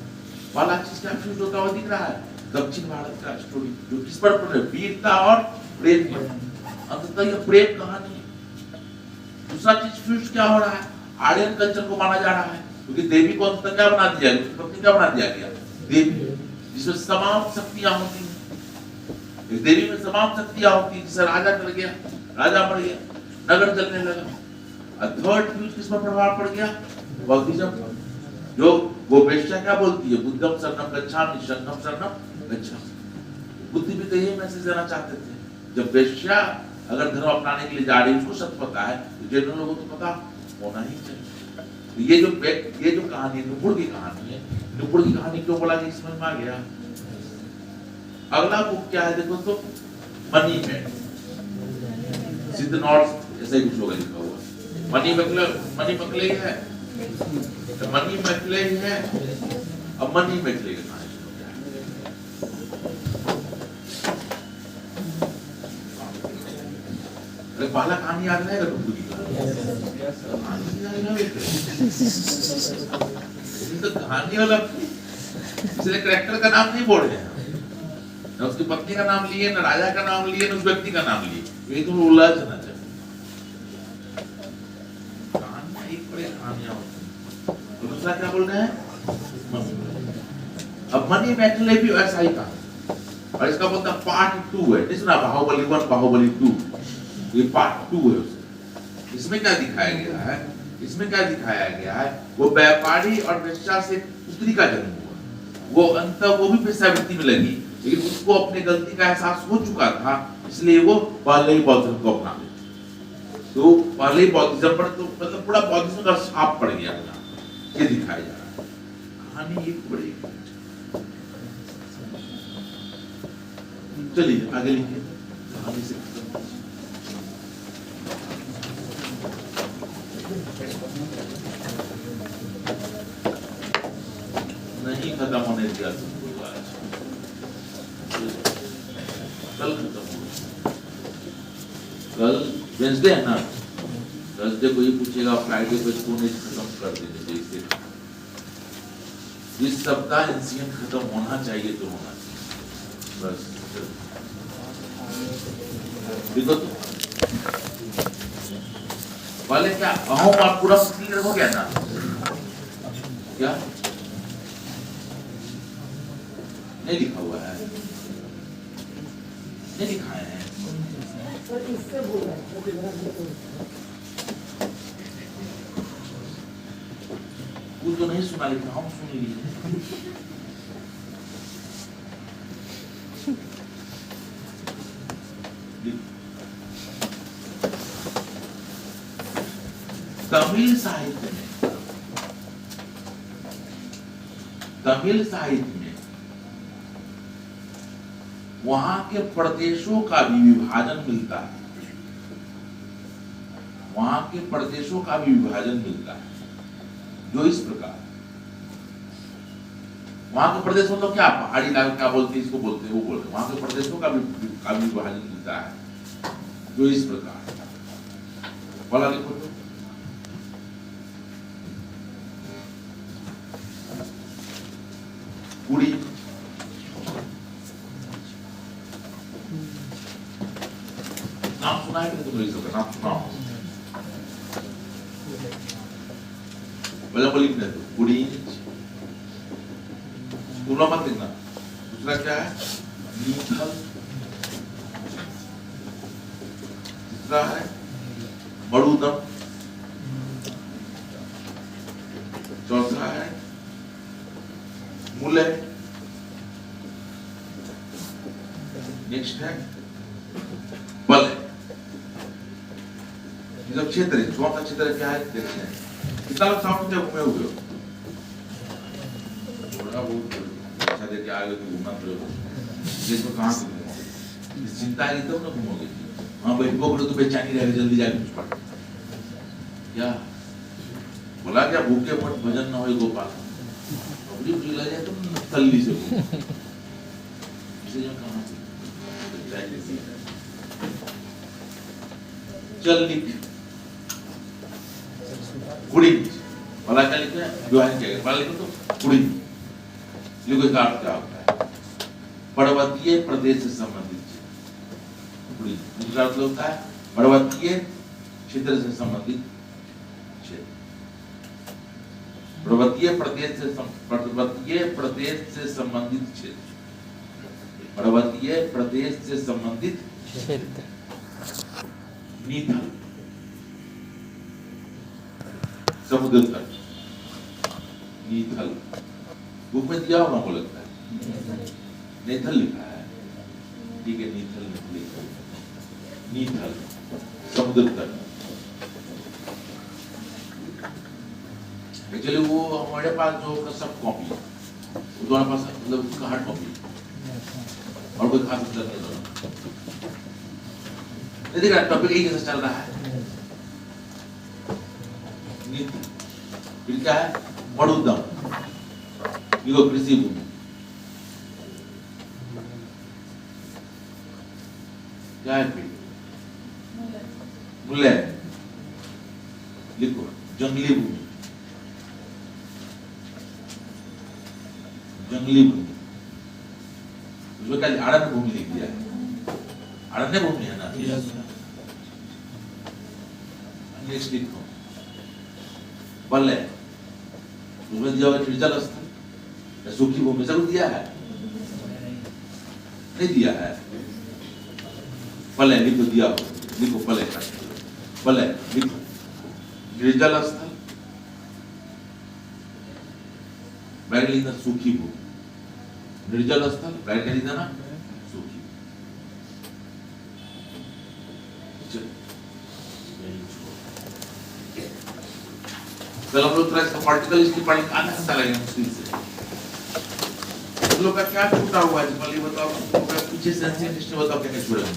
पहला चीज क्या फ्यूज होता हुआ दिख रहा है, दक्षिण भारत का स्टोरी जो किस पर वीरता और प्रेम पर, अंततः यह प्रेम कहानी है। दूसरा चीज फ्यूज क्या हो रहा है, आर्यन कल्चर को माना जा रहा है, क्योंकि देवी को अंततः क्या बना दिया गया, पत्नी क्या बना दिया गया, देवी, जिसमें तमाम शक्तियां होती हैं। इस देवी में तमाम शक्तियां होती है, जिसे राजा कर गया, राजा मर गया, नगर जलने लगा। थर्ड फ्यूज किस पर प्रभाव पड़ गया, बौद्धिज्म, जो वो वेश्या क्या बोलती है, बुद्धम शरणम गच्छामि, संघम शरणम गच्छामि। बुद्धि भी तो यही मैसेज देना चाहते थे, जब वेश्या अगर धर्म अपनाने के लिए जा रही है, उसको सत्य पता है, तो जनरल लोगों को पता होना ही चाहिए। तो ये जो कहानी नुपुर की कहानी है, नुपुर की कहानी क्यों बोला कि समझ में आ गया। अगला बुक क्या है देखो तो, मनी मैन, सिद्ध नॉर्थ ऐसा ही कुछ होगा लिखा हुआ, मनी मैकले है, तो मनी मैकले है, अब मनी मैकले का कहानी अरे पहला कहानी याद रहेगा टुकड़ी का कहानी याद रहेगा तो कहानी वाला इसलिए कैरेक्टर का नाम नहीं बोल रहे हैं न उसकी पत्नी का नाम लिए न राजा का नाम लिए न उस व्यक्ति का नाम लिए ये तो उलझ ना जाए कहानियां एक बड़े कहानियां होती हैं तो दूसरा क्या बोल रहे हैं अब मनी मैटले भी ऐसा ही कहा और इसका बोलता पार्ट 2 है नहीं सुना बाहुबली 1 बाहुबली 2 ये पार्ट 2 है उसका इसमें क्या दिखाया गया है इसमें क्या दिखाया गया है वो व्यापारी और वेश्या से पुत्री का जन्म हुआ वो अंत वो भी वेश्यावृत्ति में लगी लेकिन उसको अपने गलती का एहसास हो चुका था इसलिए वो पहले ही बौद्धिज्म को अपना लेती तो पहले ही बौद्धिज्म पर तो मतलब पूरा बौद्धिज्म का छाप पड़ गया ये दिखाया जा रहा है कहानी एक बड़ी चलिए आगे लिखिए कहानी से नहीं खत्म होने दिया तुमको आज कल खत्म होगा कल वेंसडे है ना थर्सडे को ये पूछेगा फ्राइडे को इसको नहीं खत्म कर देने चाहिए इस सप्ताह इंसिडेंट खत्म होना चाहिए तो होना चाहिए बस देखो तो पहले क्या अहम और पूरा क्लियर हो गया ना क्या नहीं लिखा हुआ है नहीं लिखा है वो तो नहीं सुना लेकिन हम सुन लिए तमिल साहित्य में वहां के प्रदेशों का भी विभाजन मिलता है वहां के प्रदेशों का भी विभाजन मिलता है जो इस प्रकार वहां के प्रदेश मतलब क्या पहाड़ी इलाका क्या बोलते हैं इसको बोलते हैं वो बोलते हैं वहां के प्रदेशों का भी विभाजन मिलता है जो इस प्रकार बोला देखो तो पूरी नाम सुना है तो इसका नाम सुना बोला बोली नहीं तो पूरी तुम लोग मत देखना दूसरा क्या है नीथल तीसरा है बड़ूदम चौथा है मूले नेक्स्ट है बल ये सब क्षेत्र है चौथा क्षेत्र क्या है देखते हैं कितना लोग साउथ में घूमे हुए हो थोड़ा बहुत अच्छा देखिए आगे तो घूमना पड़ेगा इसमें कहाँ से घूमोगे इस चिंता है तब ना घूमोगे हाँ भाई बोलो तो बेचैनी रहेगा जल्दी जाके कुछ पढ़ क्या बोला क्या भूखे मत भजन ना हो गोपाल अपनी भूख लग जाए तो तल्ली से इसे कहाँ चल लिख कुड़ी वाला क्या लिखते हैं विवाह किया गया वाला लिखो तो कुड़ी लिखो इसका अर्थ क्या होता है पर्वतीय प्रदेश से संबंधित कुड़ी दूसरा अर्थ होता है पर्वतीय क्षेत्र से संबंधित क्षेत्र पर्वतीय प्रदेश से संबंधित क्षेत्र पर्वतीय प्रदेश से संबंधित क्षेत्र नीथल समुद्र तट नीथल बुक में दिया होगा मुझे लगता है नीथल लिखा है ठीक है नीथल लिखा नीथल समुद्र तट एक्चुअली वो हमारे पास जो सब कॉपी है वो तुम्हारे पास मतलब उसका हार्ड कॉपी और कोई खास मतलब नहीं देख रहा टॉपिक एक जैसा चल रहा है फिर क्या है बड़ूदम ये कृषि भूमि क्या है फिर मूल्य लिखो जंगली भूमि, जंगली भूमि, उसमें क्या अरण्य भूमि लिख दिया है, अरण्य भूमि है ना। नेक्स्ट लिखो बल्ले, उसमें दिया हुआ निर्जल स्थल या सूखी भूमि सब दिया है, नहीं दिया है। बल्ले लिखो, दिया हो लिखो, बल्ले बल्ले लिखो निर्जल स्थल, बैग लिखना सूखी भूमि, निर्जल स्थल बैग लिखना ना सूखी। कल हम लोग थोड़ा इसका पार्टिकल इसकी पढ़ी आधा घंटा लगेगा मुश्किल से। तुम लोग का क्या छूटा हुआ है ये बताओ, पीछे सेंसिंग सिस्टम बताओ क्या क्या छूटा हुआ है,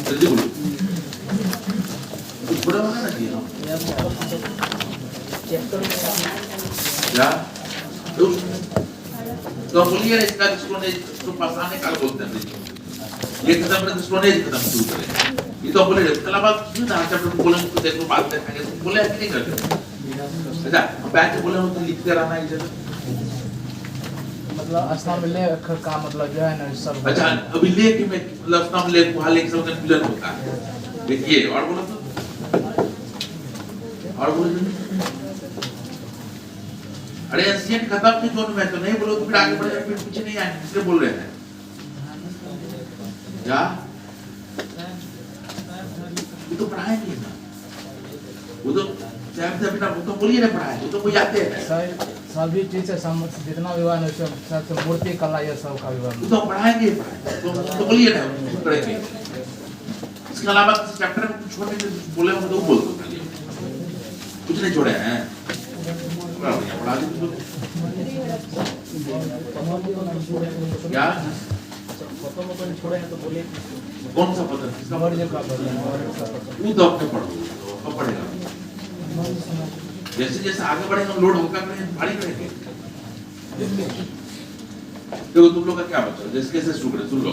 जल्दी बोलो। कुछ छूटा हुआ है ना किया क्या तो बोलिए ना, इसका स्टोनेज तो पासाने काल बोलते हैं, ये खत्म करते स्टोनेज खत्म शुरू करें। ये तो बोले कल बात क्यों ना चैप्टर बोले तो देखो बात देखेंगे, तुम बोले कि नहीं करते। अच्छा हम बैठ के बोले हो तो लिखते रहना है इधर, मतलब अस्नाम लेख का मतलब जो है ना सब। अच्छा अभी लेख में मतलब अस्नाम लेख वहां लेख सब कंफ्यूजन होता है। देखिए और बोलो तो, और बोलो। अरे एशियन खत्म नहीं दोनों में तो नहीं बोलो तो फिर आगे बढ़े, फिर पीछे नहीं आएंगे, इसलिए बोल रहे हैं क्या वो तो पढ़ाएंगे ना, वो तो वो तो बोलिए ना पढ़ाए, वो तो कोई आते हैं सभी चीज से जितना विवाह है सबसे मूर्ति कला ये सब का विवाह वो तो पढ़ाएंगे तो बोलिए ना करेंगे। इसके अलावा किसी चैप्टर में कुछ छोड़ने के बोले हो तो वो बोल दो, कुछ नहीं छोड़े हैं पढ़ा दीजिए क्या छोड़े हैं तो बोले कौन सा पता किसका वो तो अपने पढ़ो अब पढ़ेगा। जैसे जैसे आगे बढ़ेंगे हम लोड हल्का करेंगे भारी करेंगे। देखो तुम लोग का क्या बचा जैसे कैसे शुरू करें, सुन लो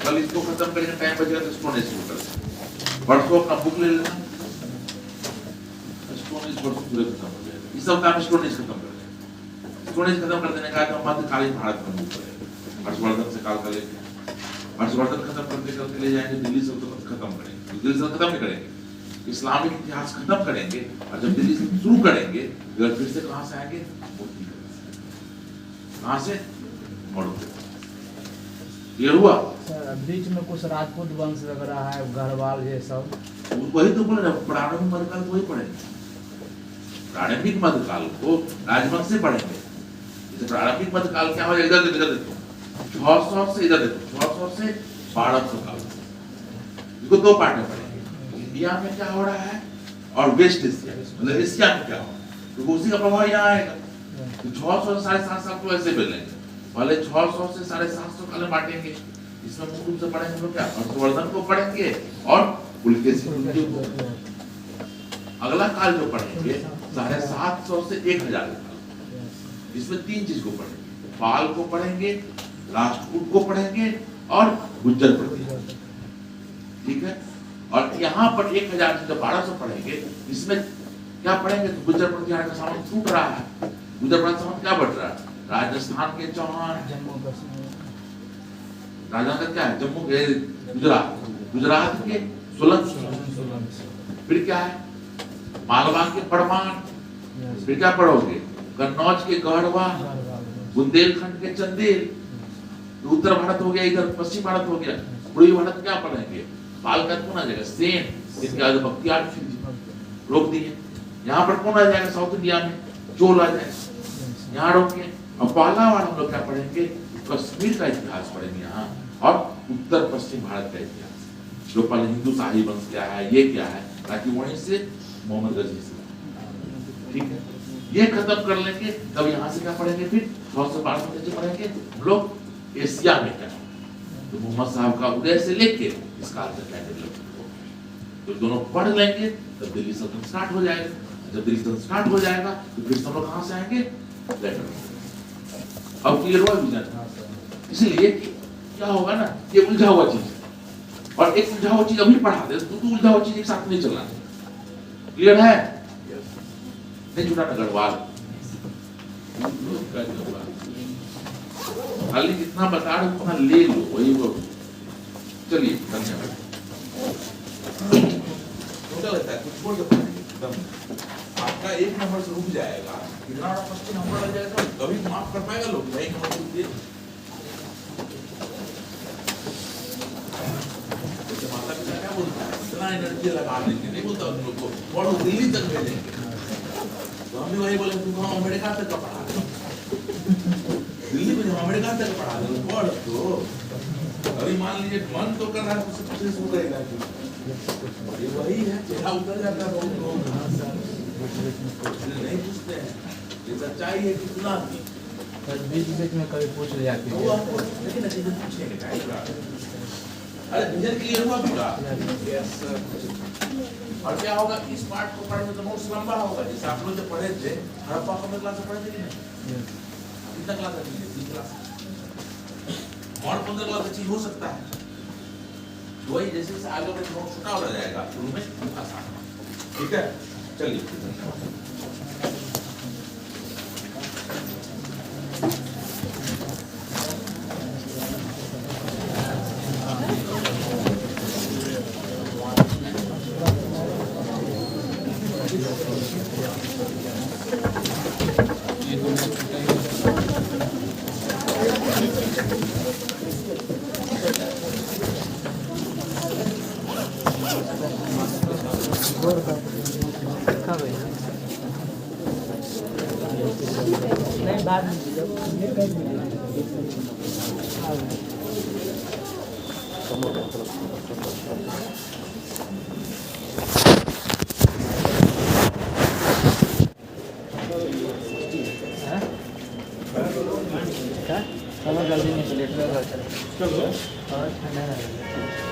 कल इसको खत्म करेंगे, टाइम बचेगा तो स्टोनेज शुरू करें। परसों अपना बुक ले लेना, स्टोनेज परसों पूरे खत्म हो जाएगा। इस सप्ताह में स्टोनेज खत्म कर देंगे। स्टोनेज खत्म कर देने का हम मध्यकालीन भारत में मूव करेंगे। हर्षवर्धन से काल का लेके हर्षवर्धन खत्म करते करते ले जाएंगे दिल्ली सल्तनत खत्म करेंगे, दिल्ली से खत्म नहीं करेंगे, इस्लामिक इतिहास खत्म करेंगे। और जब दिल्ली से शुरू करेंगे फिर से कहां से आएंगे, कहां से मोड़ो। ये हुआ बीच में कुछ राजपूत वंश वगैरह है, गढ़वाल ये सब, वही तो बोल रहे प्रारंभिक मध्यकाल वही पढ़ेंगे। प्रारंभिक मध्यकाल को राजवंश से पढ़ेंगे। जैसे प्रारंभिक मध्यकाल क्या हो, इधर देखो 600 से इधर देखो 600 से 1200 काल, इसको दो पार्ट में पढ़ेंगे। इंडिया में क्या हो रहा है और वेस्ट एशिया मतलब एशिया में क्या हो रहा है, तो उसी का प्रभाव यहाँ आएगा। तो 600 से 750 साल को ऐसे मिलेंगे, पहले 600 से 750 काल बांटेंगे। इसमें मुख्य रूप से पढ़ेंगे लोग क्या, हर्षवर्धन को पढ़ेंगे और पुलकेशी को। अगला काल जो पढ़ेंगे 750 से 1000 काल, इसमें तीन चीज को पढ़ेंगे, पाल को पढ़ेंगे, राष्ट्रकूट को पढ़ेंगे और गुज्जर प्रतिहार। ठीक है, और यहाँ पर 1000 से जब 1200 पढ़ेंगे, इसमें क्या पढ़ेंगे तो गुज्जर प्रतिहार का सामान छूट रहा है। गुज्जर प्रतिहार सामान क्या बढ़ रहा है, राजस्थान के चौहान, राजस्थान का क्या है जम्मू के गुजरात, गुजरात के सोलंकी, फिर क्या है मालवा के परमान, फिर क्या पढ़ोगे कन्नौज के गढ़वा, बुंदेलखंड के चंदेल। उत्तर भारत हो गया, इधर पश्चिम भारत हो गया, पूर्वी भारत क्या पढ़ेंगे पाल का कौन आ जाएगा, सेन, इनके आगे बख्तियार खिलजी रोक दिए। यहाँ पर कौन आ जाएगा, साउथ इंडिया में चोल आ जाएगा, यहाँ रोके। और पहला वाला हम लोग क्या पढ़ेंगे, कश्मीर का इतिहास पढ़ेंगे यहाँ, और उत्तर पश्चिम भारत का इतिहास, जो पहले हिंदू शाही वंश क्या है, ये क्या है, ताकि वहीं से मोहम्मद गजी से। ठीक है, ये खत्म कर लेंगे, तब यहाँ से क्या पढ़ेंगे, फिर 1200 पढ़ेंगे हम लोग एशिया में क्या, तो मोहम्मद साहब का उदय से लेके इस काल तक क्या डेवलप, तो दोनों पढ़ लेंगे तब दिल्ली सल्तनत स्टार्ट हो जाएगा। जब दिल्ली सल्तनत स्टार्ट हो जाएगा तो फिर सब लोग कहाँ से आएंगे, लेटर। अब क्लियर हुआ विजन, इसलिए क्या होगा ना, ये उलझा हुआ चीज और एक उलझा हुआ चीज अभी पढ़ा दे, तू उलझा हुआ चीज एक साथ नहीं चलना। क्लियर है? नहीं छुटाना गढ़वाल, खाली जितना बता रहे उतना ले लो, वही वो। चलिए धन्यवाद। लगता है कुछ छोड़ दो एकदम, आपका एक नंबर से रुक जाएगा, कितना 25 नंबर लग जाएगा, कभी माफ कर पाएगा लोग? भाई नंबर रुक दिए, माता पिता क्या बोलता है, इतना एनर्जी लगा देंगे, नहीं बोलता उन लोग को, और दिल्ली तक भेजेंगे। तो हम भी वही बोले, तुम हम अमेरिका तक का पढ़ा दो, दिल्ली में अमेरिका तक पढ़ा दो, पढ़ तो अभी मान लीजिए मन तो कर रहा है, उससे कुछ हो रहेगा, ये वही है, चेहरा उतर जाता है बहुत लोग, नहीं पूछते हैं, ये सच्चाई है कितना की, बीच में कभी पूछ ले जाती है, लेकिन नतीजा पूछेंगे क्या? अरे विजन क्लियर हुआ पूरा? Yes sir. और क्या होगा, इस पार्ट को पढ़ने में तो नोट्स लंबा होगा, जैसे आप लोग जो पढ़े थे हड़प्पा को क्लास में पढ़े थे कि नहीं? कितना क्लास है? 3 क्लास और 15 क्लास अच्छी हो सकता है। वही जैसे जैसे आगे बढ़े नोट छोटा हो जाएगा, शुरू में आसान। ठीक है, चलिए।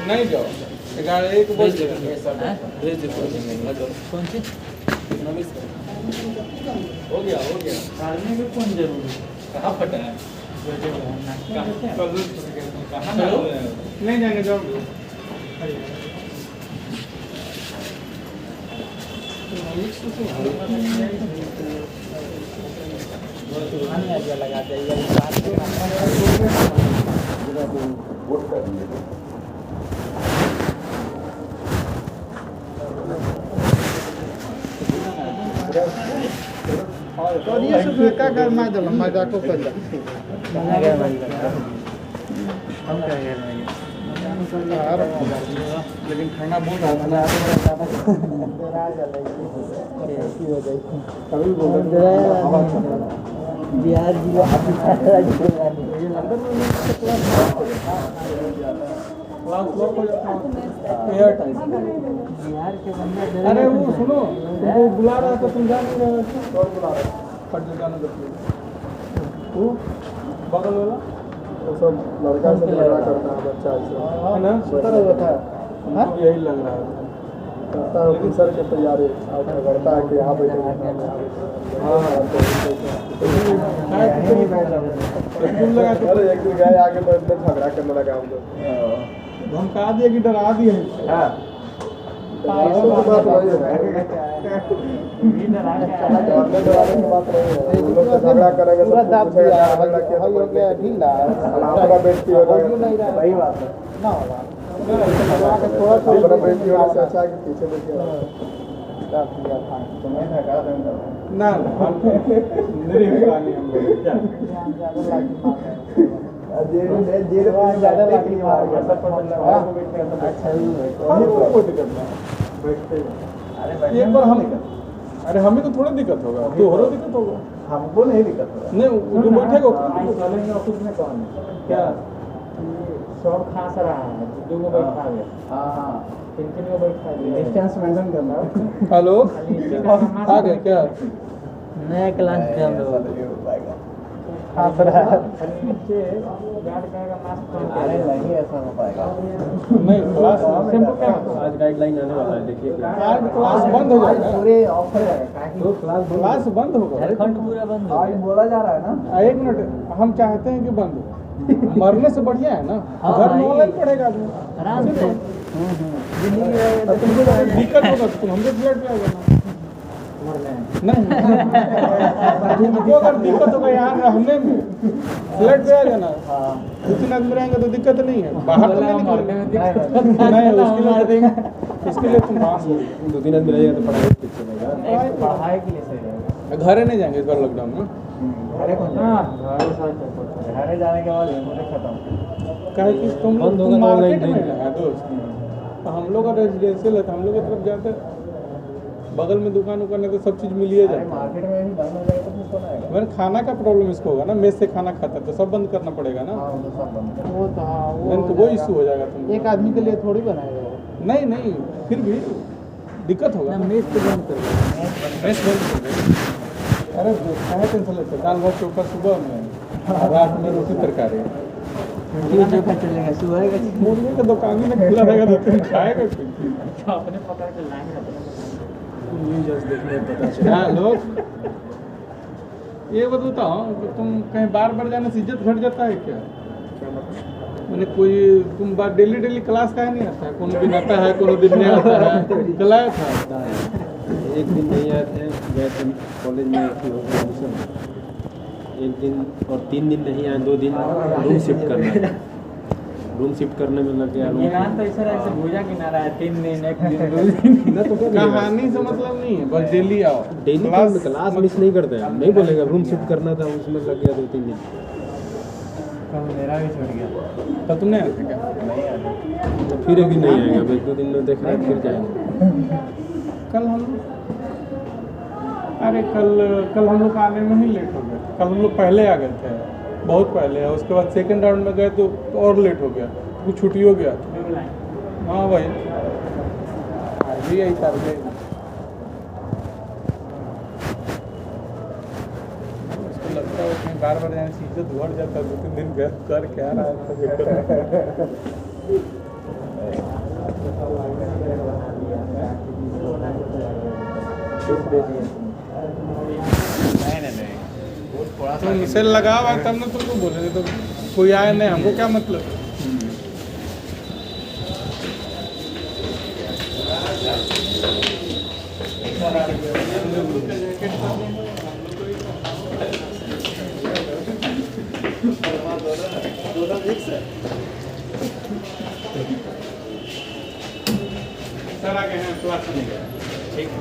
नहीं जाओ 11:01 बोल दे कौन सी हो गया आर्मी में कौन जरूरी कहाँ फटा है? कहाँ नहीं जाएंगे, जाओ। लगा और ये सब क्या करना है, मजाक कर हम क्या कह रहे हैं, लेकिन खाना बोल रहा था ना, कभी बोल बिहार के बंदा। अरे वो सुनो, तुमको बुला रहा था, तुम जा नहीं रहे थे, और बुला रहा फट जाना वो बगल वाला, वो सब लड़का से झगड़ा करता है, बच्चा है ना, सुतर हुआ था, हमको यही लग रहा है, करता है ऑफिसर के तैयारी, करता है कि यहाँ पे अरे एक दिन गए आगे तो इतना झगड़ा करने लगा, हम कहा दिए कि डरा दिए, झगड़ा करेंगे बेइज्जती हो जाएगा, सही बात है थोड़ा बेइज्जती होने से अच्छा है कि पीछे देखिए ना एक बार हम, अरे हमें तो थोड़ा दिक्कत होगा, तो हो दिक्कत होगा, हमको नहीं दिक्कत होगा, नहीं जो बैठेगा ऑफिस में कौन क्या सब खास रहा है, दो को बैठा है, हाँ किन को बैठा है, डिस्टेंस मेंटेन करना। हेलो आ गए क्या, नया क्लास के हम लोग खास रहा है, अरे नहीं ऐसा हो पाएगा, नहीं क्लास आज गाइडलाइन आने वाला है, देखिए आज क्लास बंद हो जाएगा, पूरे ऑफ हो जाएगा, तो क्लास बंद होगा, झारखंड पूरा बंद हो आज बोला जा रहा है ना, 1 मिनट हम चाहते हैं कि बंद हो, मरने से बढ़िया है ना, हाँ घर में भाई। ऑनलाइन पढ़ेगा आदमी आराम से जिंदगी रहेगा अब तुमको अगर दिक्कत होगा तो तुम हमरे फ्लैट पे आ जाना। नहीं तुमको अगर दिक्कत होगा यहाँ रहने में, फ्लैट पे आ जाना। 2-3 आदमी रहेंगे तो दिक्कत नहीं है, बाहर तो नहीं निकलेंगे। नहीं उसके लिए तुम बाहर 2-3 आदमी रहेगा तो पढ़ाई ठीक चलेगा। पढ़ाई के लिए सही रहेगा। घरे नहीं जाएंगे इस बार लॉकडाउन में। घरे जाने के बाद हिम्मत खत्म। कहे कि तुम बंद लोग होगा तो मार्केट ऑनलाइन में है दोस्त, तो हम लोग का रेजिडेंशियल है तो हम लोग की तरफ जाते, बगल में दुकान उकान है तो सब चीज़ मिलिए जाता है। मार्केट में भी बंद हो जाएगा तो फिर कौन आएगा? मगर खाना का प्रॉब्लम इसको होगा ना, मेस से खाना खाता है तो सब बंद करना पड़ेगा ना। हाँ, वो तो सब बंद वो तो हाँ वो इशू हो जाएगा तुम एक आदमी के लिए थोड़ी बनाएगा वो। नहीं नहीं फिर भी दिक्कत होगा ना। मेस तो बंद कर दो। मेस बंद कर दे। अरे खाए टेंशन लेते, दाल भात चोखा सुबह में और रात में रोटी तरकारी। चोखा चलेगा सुबह का मुर्गे का दुकान ही ना खुला रहेगा तो तुम खाएगा कुछ। अपने पकड़ के लाएंगे न्यूज़ देखने में पता चला। हाँ लोग ये बताओ कि तुम कहीं बार बार जाने से इज्जत घट जाता है क्या? मैंने कोई तुम बार डेली क्लास का नहीं आता है, कोनो दिन आता है कोनो दिन नहीं आता है। कल आया था एक दिन नहीं आए थे, गए थे कॉलेज में एडमिशन, एक दिन और 3 दिन नहीं आए, 2 दिन रूम शिफ्ट करना है। रूम शिफ्ट करने में लग गया। तो इस तरह से भूजा किनारा है 3 दिन 1 दिन 2 दिन। ना तो कहानी से मतलब नहीं है, बस डेली आओ। डेली क्लास मिस नहीं करते हैं, नहीं बोलेगा रूम शिफ्ट करना था, उसमें लग गया 2-3 दिन। कल मेरा भी छूट गया। तो तुमने आते क्या? नहीं आया। तो फिर एक दिन नहीं आएगा, अब 1-2 दिन में देख रहे हैं फिर जाएंगे। कल हम अरे कल हम लोग आने में ही लेट हो गए। कल हम लोग पहले आ गए थे, बहुत पहले, और उसके बाद सेकंड राउंड में गए तो और लेट हो गया, कुछ छुट्टी हो गया। हाँ भाई आज ही आई था। उसको लगता है कहीं बार बार जाने से इज्जत बढ़ जाता है। 2-3 दिन कर क्या रहा है तो दिक्कत तुम सेल लगा हुआ है तब ना तुमको बोले, तो कोई आया नहीं, हमको क्या मतलब। सर आ गए हैं क्लास में। ठीक है।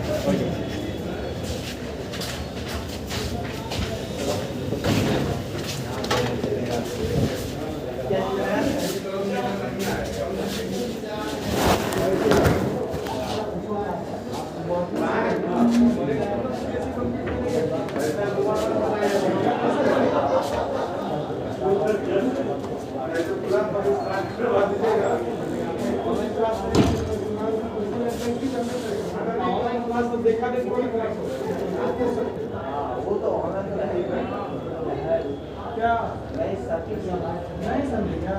क्या नहीं समझे क्या?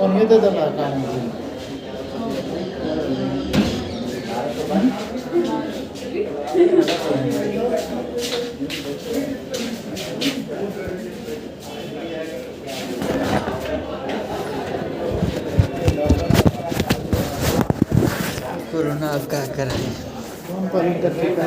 और ये तो दबा काम है। कोरोना अब क्या कराए। कौन पर इंटरव्यू का